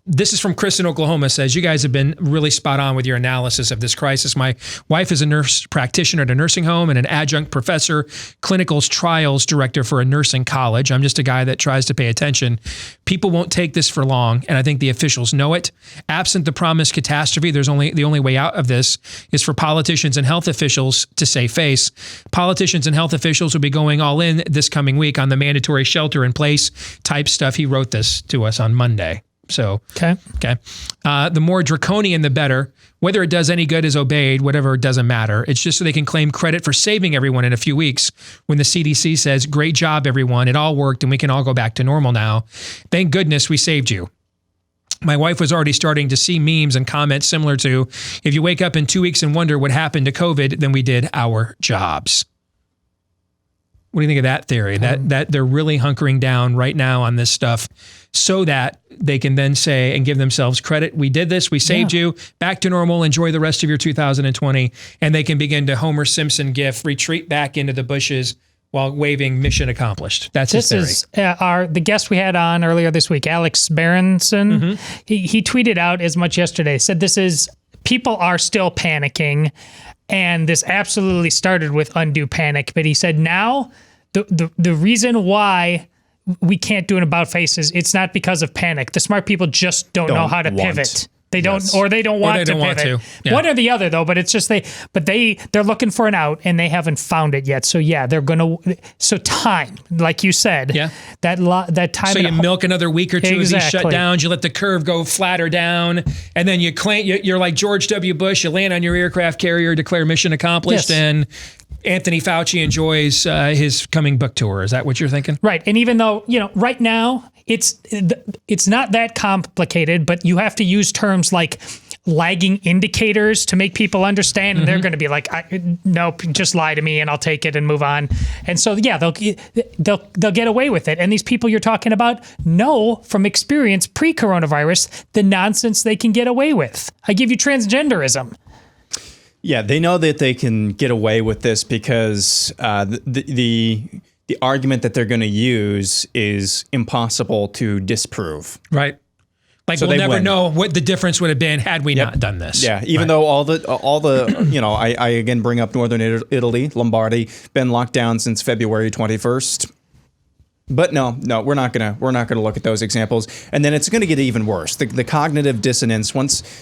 This is from Chris in Oklahoma, says, you guys have been really spot on with your analysis of this crisis. My wife is a nurse practitioner at a nursing home and an adjunct professor, clinicals trials director for a nursing college. I'm just a guy that tries to pay attention. People won't take this for long, and I think the officials know it. Absent the promised catastrophe, the only way out of this is for politicians and health officials to save face. Politicians and health officials will be going all in this coming week on the mandatory shelter in place type stuff. He wrote this to us on Monday. So, okay. The more draconian, the better. Whether it does any good is obeyed, whatever, it doesn't matter. It's just so they can claim credit for saving everyone in a few weeks when the CDC says, great job, everyone. It all worked and we can all go back to normal now. Thank goodness we saved you. My wife was already starting to see memes and comments similar to, if you wake up in 2 weeks and wonder what happened to COVID, then we did our jobs. What do you think of that theory? That they're really hunkering down right now on this stuff so that they can then say and give themselves credit. We did this. We saved you. Back to normal. Enjoy the rest of your 2020. And they can begin to Homer Simpson gif, retreat back into the bushes while waving mission accomplished. That's his theory. This is the guest we had on earlier this week, Alex Berenson. Mm-hmm. He tweeted out as much yesterday, said people are still panicking. And this absolutely started with undue panic. But he said now the reason why we can't do an about face is it's not because of panic. The smart people just don't know how to pivot. They don't, or they don't want to pivot. Yeah. One or the other, though. But it's just they're looking for an out and they haven't found it yet. So yeah, they're gonna. So time, like you said, that time. So you milk another week or two of these shutdowns. You let the curve go flatter down, and then you claim you're like George W. Bush. You land on your aircraft carrier, declare mission accomplished, and Anthony Fauci enjoys his coming book tour. Is that what you're thinking? Right. And even though right now it's not that complicated, but you have to use terms like lagging indicators to make people understand, and they're going to be like, nope, just lie to me and I'll take it and move on. And so, they'll get away with it. And these people you're talking about know from experience pre-coronavirus the nonsense they can get away with. I give you transgenderism. Yeah, they know that they can get away with this because the argument that they're going to use is impossible to disprove. Right. Like, so we'll never know what the difference would have been had we not done this. Yeah, even though all the I again bring up Northern Italy, Lombardy, been locked down since February 21st. But no, we're not gonna look at those examples, and then it's going to get even worse. The cognitive dissonance.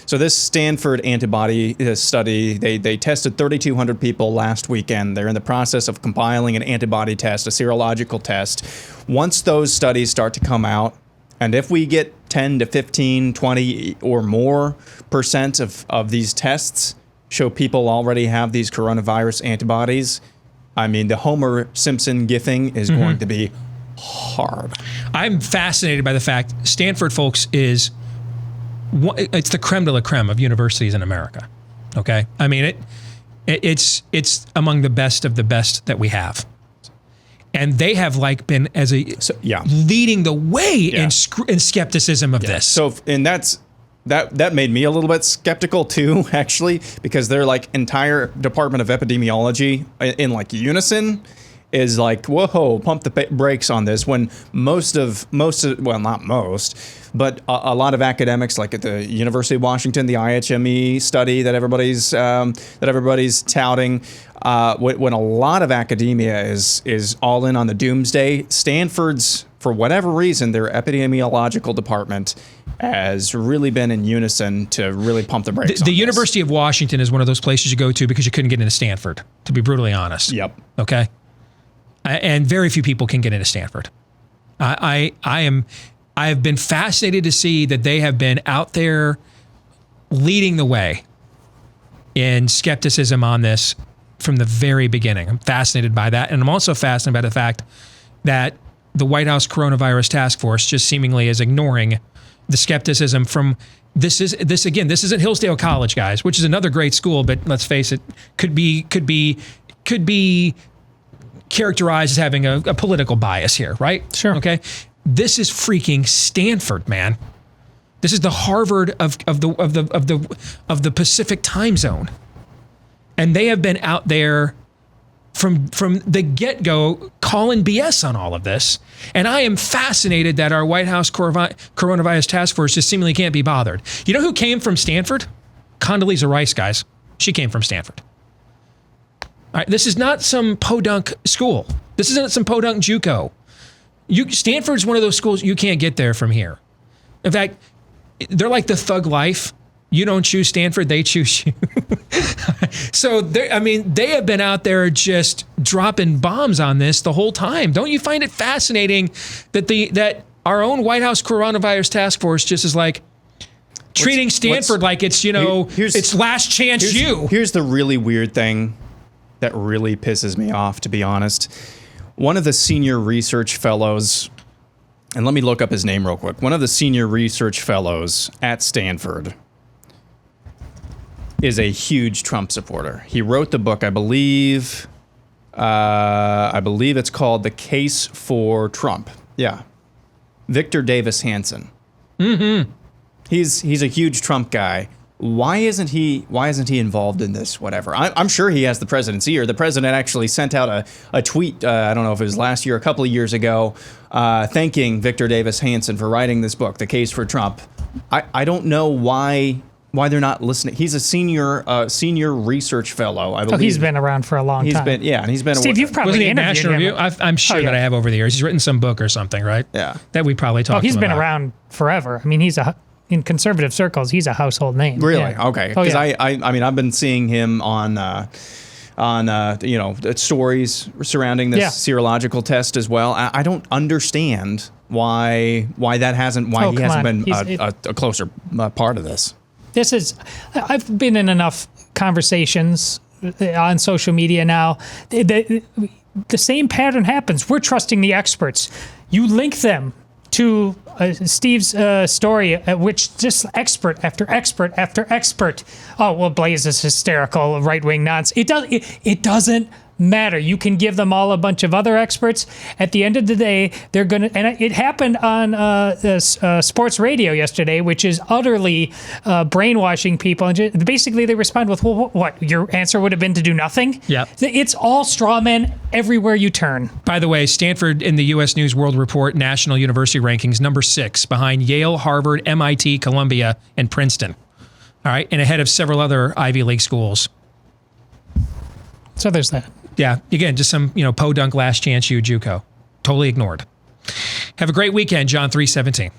So this Stanford antibody study, they tested 3,200 people last weekend. They're in the process of compiling an antibody test, a serological test. Once those studies start to come out, and if we get 10 to 15, 20 or more % of these tests show people already have these coronavirus antibodies, I mean, the Homer Simpson gifting is going to be hard. I'm fascinated by the fact Stanford, folks, it's the creme de la creme of universities in America. Okay, I mean it's among the best of the best that we have, And they have like been leading the way in skepticism of this. So, and that made me a little bit skeptical too, actually, because their like entire Department of Epidemiology in like unison is like, whoa, pump the brakes on this, when most of well, not most, but a lot of academics, like at the University of Washington, the IHME study that everybody's touting, when a lot of academia is all in on the doomsday, Stanford's, for whatever reason, their epidemiological department has really been in unison to really pump the brakes. The University of Washington is one of those places you go to because you couldn't get into Stanford, to be brutally honest. Yep. Okay. And very few people can get into Stanford. I have been fascinated to see that they have been out there leading the way in skepticism on this from the very beginning. I'm fascinated by that. And I'm also fascinated by the fact that the White House Coronavirus Task Force just seemingly is ignoring the skepticism from this isn't Hillsdale College, guys, which is another great school, but let's face it, could be characterized as having a political bias here, right? Sure. Okay. This is freaking Stanford, man. This is the Harvard of the Pacific time zone. And they have been out there from the get-go calling BS on all of this. And I am fascinated that our White House Coronavirus Task Force just seemingly can't be bothered. You know who came from Stanford? Condoleezza Rice, guys. She came from Stanford. All right, this is not some podunk school. This isn't some podunk JUCO. Stanford's one of those schools you can't get there from here. In fact, they're like the thug life. You don't choose Stanford, they choose you. So, they have been out there just dropping bombs on this the whole time. Don't you find it fascinating that our own White House Coronavirus Task Force just is like treating Stanford like it's, it's last chance you. Here's the really weird thing that really pisses me off, to be honest. One of the senior research fellows, and let me look up his name real quick. One of the senior research fellows at Stanford is a huge Trump supporter. He wrote the book, I believe it's called The Case for Trump. Yeah. Victor Davis Hanson. Mm-hmm. He's a huge Trump guy. Why isn't he involved in this? Whatever. I'm sure he has the president's ear. The president actually sent out a tweet, I don't know if it was last year, a couple of years ago, thanking Victor Davis Hanson for writing this book, The Case for Trump. I don't know why they're not listening. He's a senior research fellow, I believe. Oh, he's been around for a long time. And he's been. Steve, you've probably interviewed National him. Review? I'm sure that I have over the years. He's written some book or something, right? Yeah. That we probably talked. He's been about. around forever. I mean, in conservative circles, he's a household name. Really? Yeah. Okay. Because I've been seeing him on stories surrounding this serological test as well. I don't understand why he hasn't been a closer part of this. I've been in enough conversations on social media now. The same pattern happens. We're trusting the experts. You link them to Steve's story, which just expert after expert after expert. Oh, well, Blaze is hysterical, right-wing nonsense. It doesn't matter. You can give them all a bunch of other experts. At the end of the day, they're going to... And it happened on sports radio yesterday, which is utterly brainwashing people. And basically, they respond with, well, what? Your answer would have been to do nothing? Yeah. It's all straw men everywhere you turn. By the way, Stanford in the U.S. News World Report National University Rankings, number 6, behind Yale, Harvard, MIT, Columbia, and Princeton. All right, and ahead of several other Ivy League schools. So there's that. Yeah, again, just some, podunk last chance you JUCO. Totally ignored. Have a great weekend, John 3:17.